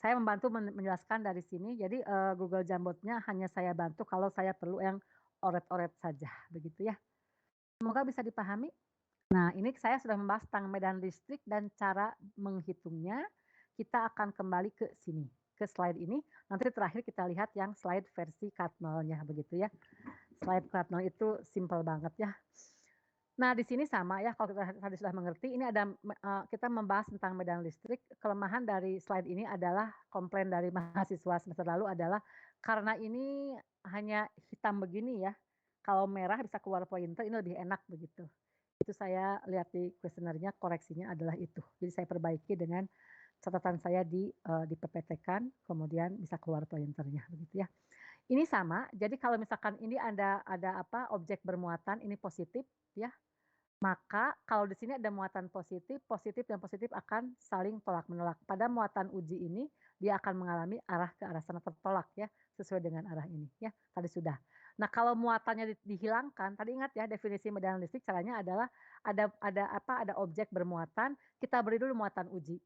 Saya membantu menjelaskan dari sini, jadi Google Jamboard-nya hanya saya bantu kalau saya perlu yang oret-oret saja, begitu ya. Semoga bisa dipahami. Nah, ini saya sudah membahas tentang medan listrik dan cara menghitungnya. Kita akan kembali ke sini, ke slide ini. Nanti terakhir kita lihat yang slide versi Cartmel-nya, begitu ya. Slide Cartmel itu simple banget ya. Nah, di sini sama ya, kalau kita tadi sudah mengerti, ini ada kita membahas tentang medan listrik. Kelemahan dari slide ini adalah komplain dari mahasiswa semester lalu adalah, karena ini hanya hitam begini ya, kalau merah bisa keluar pointer, ini lebih enak begitu. Itu saya lihat di kuesionernya, koreksinya adalah itu. Jadi saya perbaiki dengan catatan saya di PPT-kan, kemudian bisa keluar pointernya begitu ya. Ini sama, jadi kalau misalkan ini ada objek bermuatan, ini positif ya, maka kalau di sini ada muatan positif, positif dan positif akan saling tolak-menolak. Pada muatan uji ini, dia akan mengalami arah ke arah sana tertolak ya, sesuai dengan arah ini ya, tadi sudah. Nah, kalau muatannya dihilangkan, tadi ingat ya definisi medan listrik caranya adalah ada objek bermuatan, kita beri dulu muatan uji.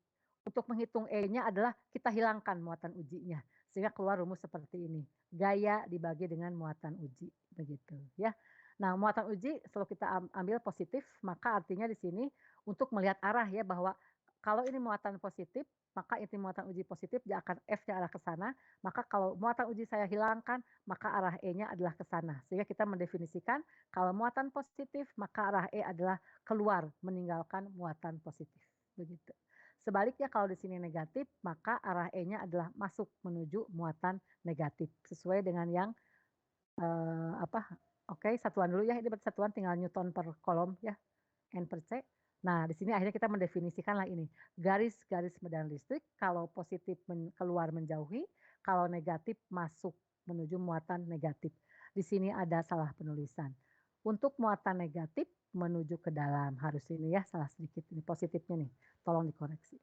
Untuk menghitung E-nya adalah kita hilangkan muatan ujinya, sehingga keluar rumus seperti ini. Gaya dibagi dengan muatan uji, begitu ya. Nah, muatan uji selalu kita ambil positif, maka artinya di sini untuk melihat arah ya, bahwa kalau ini muatan positif, maka inti muatan uji positif dia akan F-nya arah ke sana, maka kalau muatan uji saya hilangkan, maka arah E-nya adalah ke sana. Sehingga kita mendefinisikan kalau muatan positif, maka arah E adalah keluar, meninggalkan muatan positif. Begitu. Sebaliknya kalau di sini negatif, maka arah E-nya adalah masuk menuju muatan negatif. Sesuai dengan yang Oke, satuan dulu ya, ini berarti satuan tinggal Newton per kolom ya, N per C. Nah, di sini akhirnya kita mendefinisikanlah ini, garis-garis medan listrik kalau positif keluar menjauhi, kalau negatif masuk menuju muatan negatif. Di sini ada salah penulisan. Untuk muatan negatif menuju ke dalam, harus ini ya, salah sedikit ini positifnya nih, tolong dikoreksi.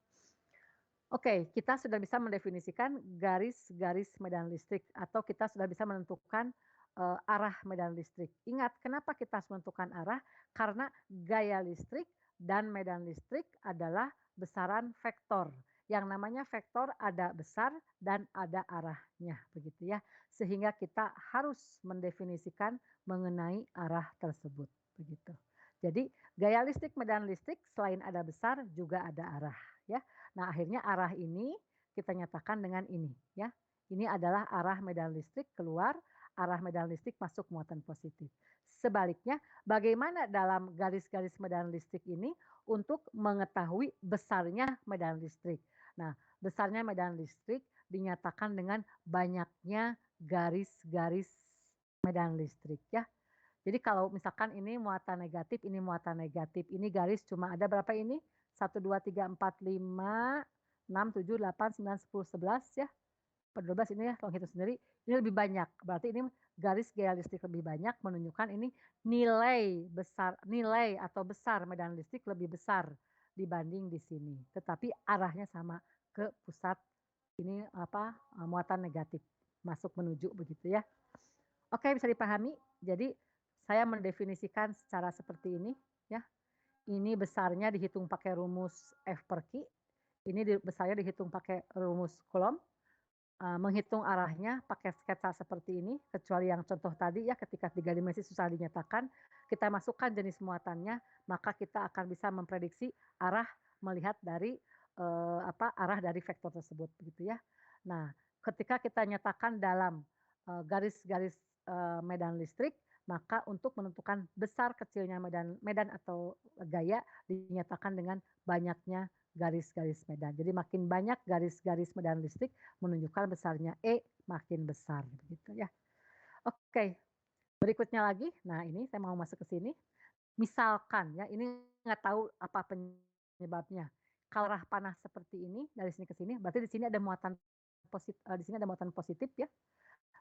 Oke, kita sudah bisa mendefinisikan garis-garis medan listrik atau kita sudah bisa menentukan arah medan listrik. Ingat, kenapa kita harus menentukan arah? Karena gaya listrik dan medan listrik adalah besaran vektor. Yang namanya vektor ada besar dan ada arahnya, begitu ya. Sehingga kita harus mendefinisikan mengenai arah tersebut, begitu. Jadi gaya listrik, medan listrik selain ada besar juga ada arah, ya. Nah, akhirnya arah ini kita nyatakan dengan ini, ya. Ini adalah arah medan listrik keluar, arah medan listrik masuk muatan positif. Sebaliknya, bagaimana dalam garis-garis medan listrik ini untuk mengetahui besarnya medan listrik. Nah, besarnya medan listrik dinyatakan dengan banyaknya garis-garis medan listrik ya. Jadi kalau misalkan ini muatan negatif, ini garis cuma ada berapa ini? 1, 2, 3, 4, 5, 6, 7, 8, 9, 10, 11 ya. Per 12 ini ya, tolong hitung sendiri. Ini lebih banyak, berarti ini garis gaya listrik lebih banyak menunjukkan ini nilai atau besar medan listrik lebih besar dibanding di sini. Tetapi arahnya sama ke pusat ini muatan negatif masuk menuju begitu ya. Oke, bisa dipahami. Jadi saya mendefinisikan secara seperti ini ya. Ini besarnya dihitung pakai rumus F per Q. Ini besarnya dihitung pakai rumus Coulomb. Menghitung arahnya pakai sketsa seperti ini, kecuali yang contoh tadi ya, ketika 3 dimensi susah dinyatakan, kita masukkan jenis muatannya, maka kita akan bisa memprediksi arah melihat dari arah dari vektor tersebut begitu ya. Nah, ketika kita nyatakan dalam garis-garis medan listrik, maka untuk menentukan besar kecilnya medan atau gaya dinyatakan dengan banyaknya garis-garis medan. Jadi makin banyak garis-garis medan listrik menunjukkan besarnya E makin besar begitu ya. Oke, berikutnya lagi. Nah, ini saya mau masuk ke sini. Misalkan ya, ini nggak tahu apa penyebabnya. Kalau arah panah seperti ini dari sini ke sini, berarti di sini ada muatan positif ya,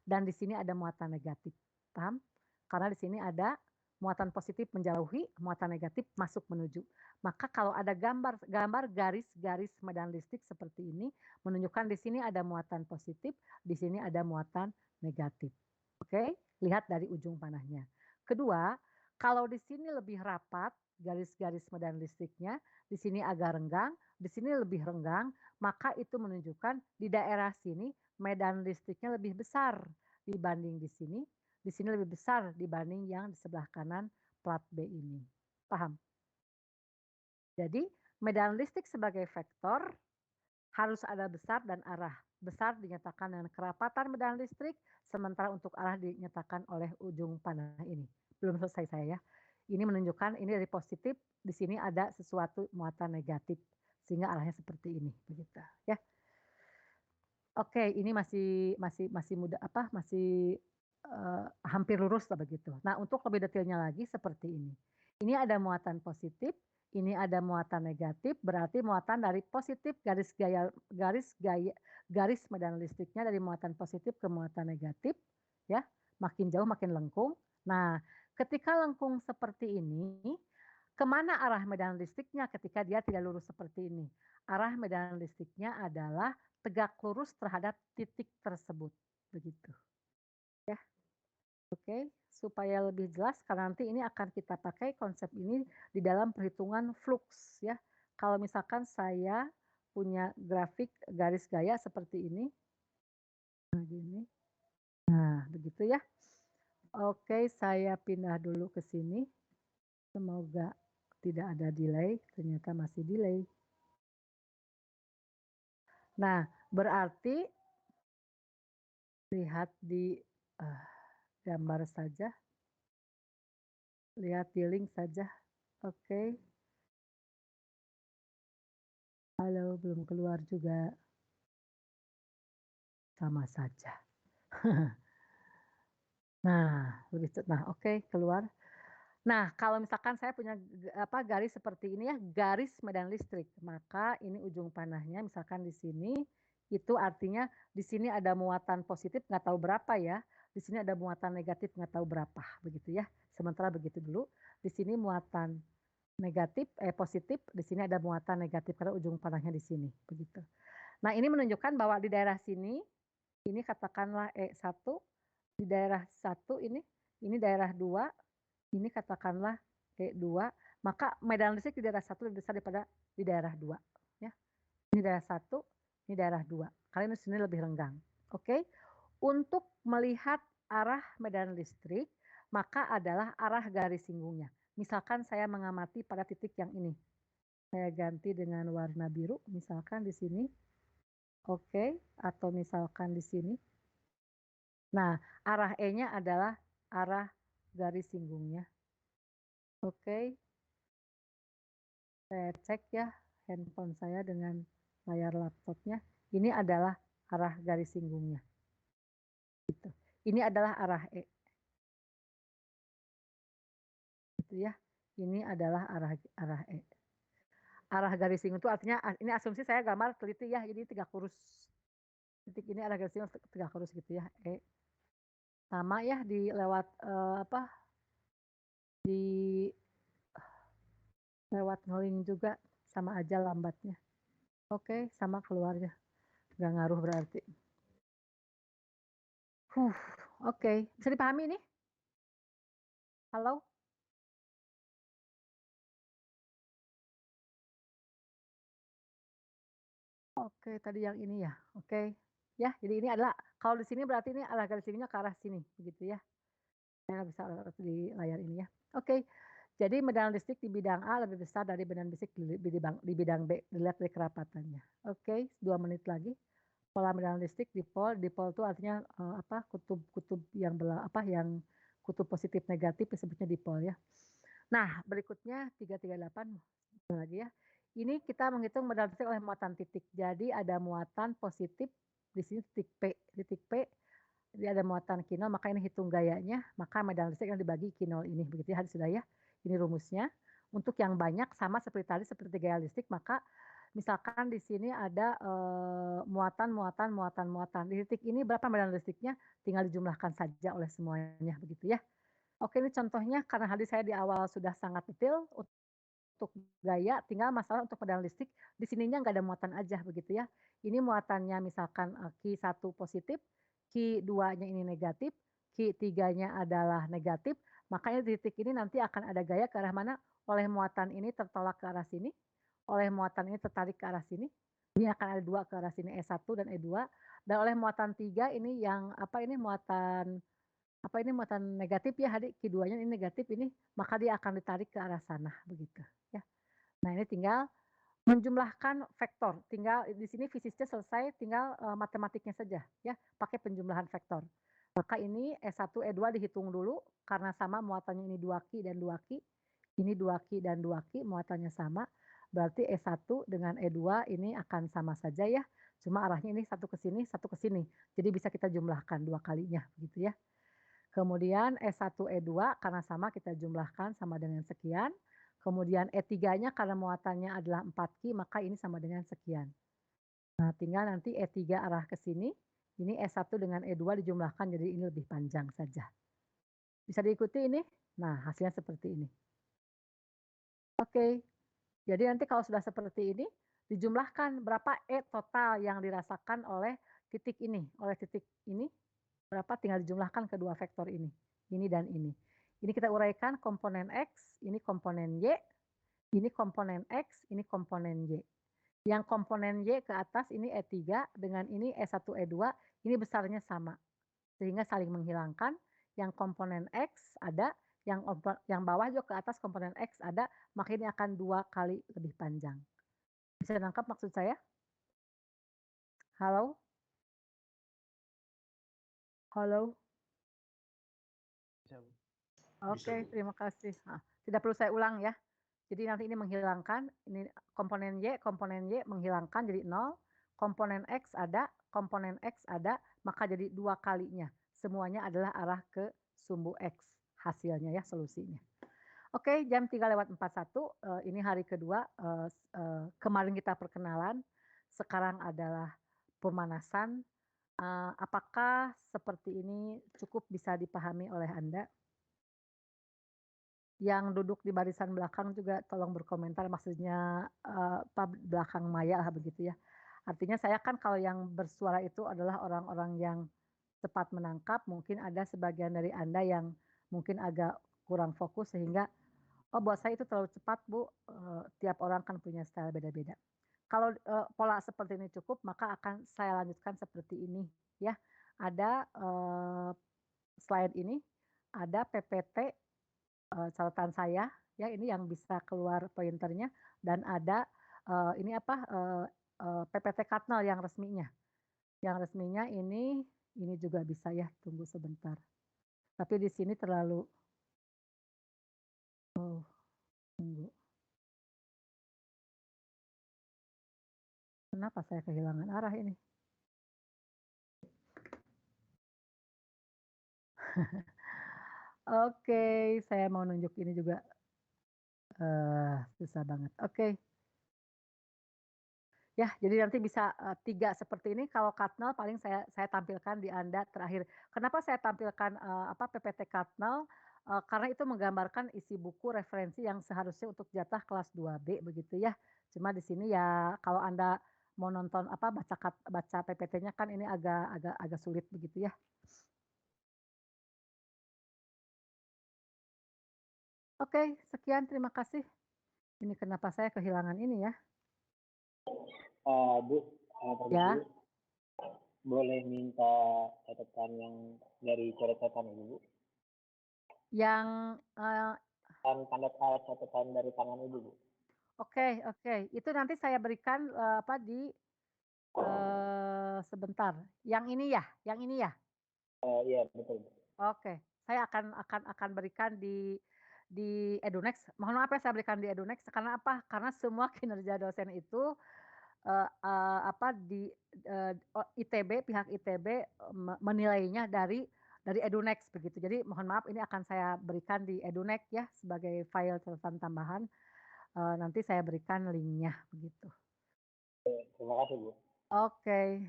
dan di sini ada muatan negatif. Paham? Karena di sini ada muatan positif menjauhi, muatan negatif masuk menuju. Maka kalau ada gambar garis-garis medan listrik seperti ini, menunjukkan di sini ada muatan positif, di sini ada muatan negatif. Oke, lihat dari ujung panahnya. Kedua, kalau di sini lebih rapat garis-garis medan listriknya, di sini agak renggang, di sini lebih renggang, maka itu menunjukkan di daerah sini medan listriknya lebih besar dibanding di sini lebih besar dibanding yang di sebelah kanan plat B ini. Paham? Jadi medan listrik sebagai vektor harus ada besar dan arah. Besar dinyatakan dengan kerapatan medan listrik, sementara untuk arah dinyatakan oleh ujung panah ini. Belum selesai saya ya. Ini menunjukkan ini dari positif, di sini ada sesuatu muatan negatif, sehingga arahnya seperti ini, begitu ya. Oke, ini masih muda masih, hampir lurus lah begitu. Nah, untuk lebih detailnya lagi seperti ini. Ini ada muatan positif, ini ada muatan negatif, berarti muatan dari positif garis medan listriknya dari muatan positif ke muatan negatif, ya, makin jauh makin lengkung. Nah, ketika lengkung seperti ini, kemana arah medan listriknya ketika dia tidak lurus seperti ini? Arah medan listriknya adalah tegak lurus terhadap titik tersebut, begitu. Ya, oke, supaya lebih jelas karena nanti ini akan kita pakai konsep ini di dalam perhitungan flux ya. Kalau misalkan saya punya grafik garis gaya seperti ini, nah gini, nah begitu ya. Oke, saya pindah dulu ke sini. Semoga tidak ada delay, ternyata masih delay. Nah, berarti lihat di gambar saja. Lihat di link saja. Oke. Halo, belum keluar juga. Sama saja. Nah, oke, keluar. Nah, kalau misalkan saya punya garis seperti ini ya, garis medan listrik, maka ini ujung panahnya misalkan di sini, itu artinya di sini ada muatan positif nggak tahu berapa ya, di sini ada muatan negatif nggak tahu berapa, begitu ya. Sementara begitu dulu, di sini muatan positif, di sini ada muatan negatif karena ujung panahnya di sini, begitu. Nah, ini menunjukkan bahwa di daerah sini, ini katakanlah E1, di daerah 1 ini daerah 2, ini katakanlah E2, maka medan listrik di daerah 1 lebih besar daripada di daerah 2 ya. Ini daerah 1, ini daerah 2. Karena ini sini lebih renggang. Oke. Untuk melihat arah medan listrik, maka adalah arah garis singgungnya. Misalkan saya mengamati pada titik yang ini. Saya ganti dengan warna biru, misalkan di sini. Oke, atau misalkan di sini. Nah, arah E-nya adalah arah garis singgungnya. Oke. Saya cek ya handphone saya dengan layar laptopnya. Ini adalah arah garis singgungnya. Gitu. Ini adalah arah E. Gitu ya. Ini adalah arah E. Arah garis singgung itu artinya ini asumsi saya gambar teliti ya, jadi tegak lurus. Titik ini arah garis singgung tegak lurus gitu ya. E. Sama ya di lewat di lewat ngeling juga sama aja lambatnya. Oke, sama keluarnya. Nggak ngaruh berarti. Oke. Bisa dipahami ini? Halo? Oke, tadi yang ini ya. Oke. Ya, jadi ini adalah kalau di sini berarti ini arah garis singgungnya ke arah sini, begitu ya. Saya bisa lihat di layar ini ya. Oke. Jadi medan listrik di bidang A lebih besar dari medan listrik di bidang B. Dilihat dari kerapatannya. Oke, 2 menit lagi. Pola medan listrik dipol itu artinya kutub yang yang kutub positif negatif disebutnya dipol ya. Nah, berikutnya 338 lagi ya. Ini kita menghitung medan listrik oleh muatan titik. Jadi ada muatan positif di sini titik P dia ada muatan Q0, maka ini hitung gayanya, maka medan listrik yang dibagi Q0 ini, begitu ya sudah ya. Ini rumusnya. Untuk yang banyak sama seperti tadi, seperti gaya listrik, maka misalkan di sini ada muatan. Di titik ini berapa medan listriknya, tinggal dijumlahkan saja oleh semuanya, begitu ya. Oke, ini contohnya karena tadi saya di awal sudah sangat detail untuk gaya, tinggal masalah untuk medan listrik, di sininya nggak ada muatan aja, begitu ya. Ini muatannya misalkan Q1 positif, Q2-nya ini negatif, Q3-nya adalah negatif, makanya di titik ini nanti akan ada gaya ke arah mana? Oleh muatan ini tertolak ke arah sini, oleh muatan ini tertarik ke arah sini, ini akan ada 2 ke arah sini, E1 dan E2, dan oleh muatan 3 ini yang muatan negatif ya, adik Q2-nya ini negatif ini, maka dia akan ditarik ke arah sana, begitu ya. Nah, ini tinggal menjumlahkan vektor, tinggal di sini fisiknya selesai, tinggal matematiknya saja ya, pakai penjumlahan vektor. Maka ini E1, E2 dihitung dulu karena sama muatannya ini 2Q dan 2Q. Ini 2Q dan 2Q muatannya sama, berarti E1 dengan E2 ini akan sama saja ya, cuma arahnya ini satu ke sini, satu ke sini. Jadi bisa kita jumlahkan 2 kalinya gitu ya. Kemudian E1, E2 karena sama kita jumlahkan sama dengan sekian. Kemudian E3-nya karena muatannya adalah 4Q maka ini sama dengan sekian. Nah, tinggal nanti E3 arah ke sini, ini E1 dengan E2 dijumlahkan jadi ini lebih panjang saja. Bisa diikuti ini? Nah, hasilnya seperti ini. Oke, jadi nanti kalau sudah seperti ini, dijumlahkan berapa E total yang dirasakan oleh titik ini, berapa tinggal dijumlahkan kedua vektor ini dan ini. Ini kita uraikan komponen X, ini komponen Y, ini komponen X, ini komponen Y. Yang komponen Y ke atas ini E3 dengan ini E1, E2, ini besarnya sama. Sehingga saling menghilangkan, yang komponen X ada, yang bawah juga ke atas komponen X ada, maka ini akan 2 kali lebih panjang. Bisa nangkap maksud saya? Halo? Halo? Bisa, Bu. Oke, terima kasih. Nah, tidak perlu saya ulang ya. Jadi nanti ini menghilangkan, ini komponen Y menghilangkan jadi 0, komponen X ada, maka jadi 2 kalinya. Semuanya adalah arah ke sumbu X hasilnya ya, solusinya. Oke, jam 3:41, ini hari kedua, kemarin kita perkenalan, sekarang adalah pemanasan. Apakah seperti ini cukup bisa dipahami oleh Anda? Yang duduk di barisan belakang juga tolong berkomentar, maksudnya belakang Maya lah begitu ya. Artinya saya kan kalau yang bersuara itu adalah orang-orang yang cepat menangkap, mungkin ada sebagian dari Anda yang mungkin agak kurang fokus sehingga, oh buat saya itu terlalu cepat Bu, tiap orang kan punya style beda-beda. Kalau pola seperti ini cukup, maka akan saya lanjutkan seperti ini ya. Ada slide ini, ada PPT catatan saya ya, ini yang bisa keluar pointernya dan ada ini PPT Katnal yang resminya. Yang resminya ini juga bisa ya, tunggu sebentar. Tapi di sini terlalu tunggu. Kenapa saya kehilangan arah ini? Oke, saya mau nunjuk ini juga susah banget. Oke. Ya, jadi nanti bisa 3 seperti ini, kalau Katnal paling saya tampilkan di Anda terakhir. Kenapa saya tampilkan PPT Katnal, karena itu menggambarkan isi buku referensi yang seharusnya untuk jatah kelas 2B begitu ya. Cuma di sini ya kalau Anda mau nonton baca PPT-nya kan ini agak sulit begitu ya. Oke, sekian terima kasih. Ini kenapa saya kehilangan ini ya. Bu, Ya. boleh minta catatan yang dari catatan ini, Bu? Yang Tanda catatan dari tangan Ibu, Bu. Oke. Itu nanti saya berikan di sebentar. Yang ini ya? Iya, betul, Bu. Oke. Saya akan berikan di Edunex. Mohon maaf ya saya berikan di Edunex karena apa? Karena semua kinerja dosen itu pihak ITB menilainya dari Edunex begitu. Jadi mohon maaf ini akan saya berikan di Edunex ya sebagai file catatan tambahan. Nanti saya berikan linknya begitu. Terima kasih, Bu. Oke,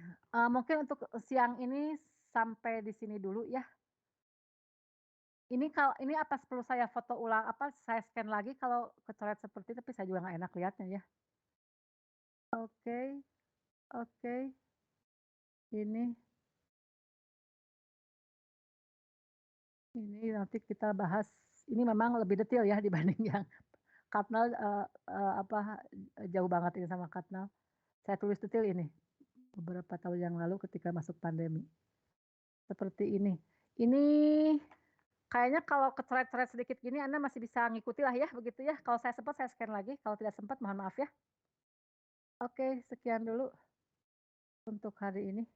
mungkin untuk siang ini sampai di sini dulu ya. Ini apa perlu saya foto ulang, saya scan lagi kalau kecoret seperti itu, tapi saya juga nggak enak lihatnya ya. Oke. Ini nanti kita bahas, ini memang lebih detail ya dibanding yang Katnal, jauh banget ini sama Katnal. Saya tulis detail ini beberapa tahun yang lalu ketika masuk pandemi. Seperti ini. Ini kayaknya kalau kecoret-coret sedikit gini Anda masih bisa ngikuti lah ya begitu ya. Kalau saya sempat saya scan lagi, kalau tidak sempat mohon maaf ya. Oke, sekian dulu untuk hari ini.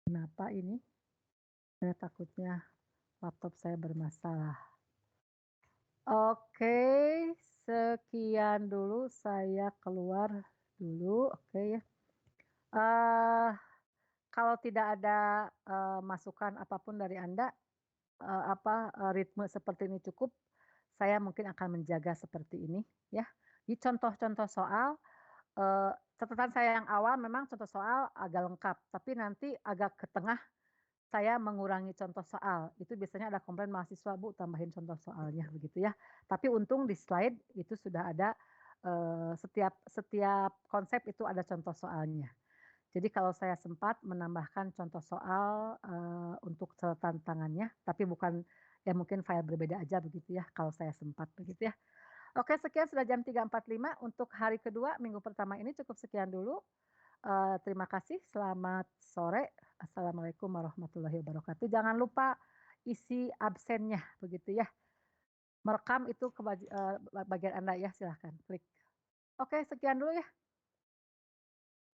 Kenapa ini? Saya takutnya laptop saya bermasalah. Oke, sekian dulu, saya keluar dulu, oke ya. Kalau tidak ada, masukan apapun dari Anda, ritme seperti ini cukup, saya mungkin akan menjaga seperti ini ya. Di contoh-contoh soal, catatan saya yang awal memang contoh soal agak lengkap, tapi nanti agak ke tengah saya mengurangi contoh soal. Itu biasanya ada komplain mahasiswa, "Bu, tambahin contoh soalnya," begitu ya. Tapi untung di slide itu sudah ada, setiap setiap konsep itu ada contoh soalnya. Jadi kalau saya sempat menambahkan contoh soal, untuk catatan tangannya, tapi bukan ya mungkin file berbeda aja begitu ya, kalau saya sempat begitu ya. Oke, sekian sudah jam 3.45 untuk hari kedua minggu pertama ini cukup sekian dulu. Terima kasih, selamat sore. Assalamualaikum warahmatullahi wabarakatuh. Jangan lupa isi absennya begitu ya. Merekam itu ke bagian Anda ya, silahkan klik. Oke, sekian dulu ya.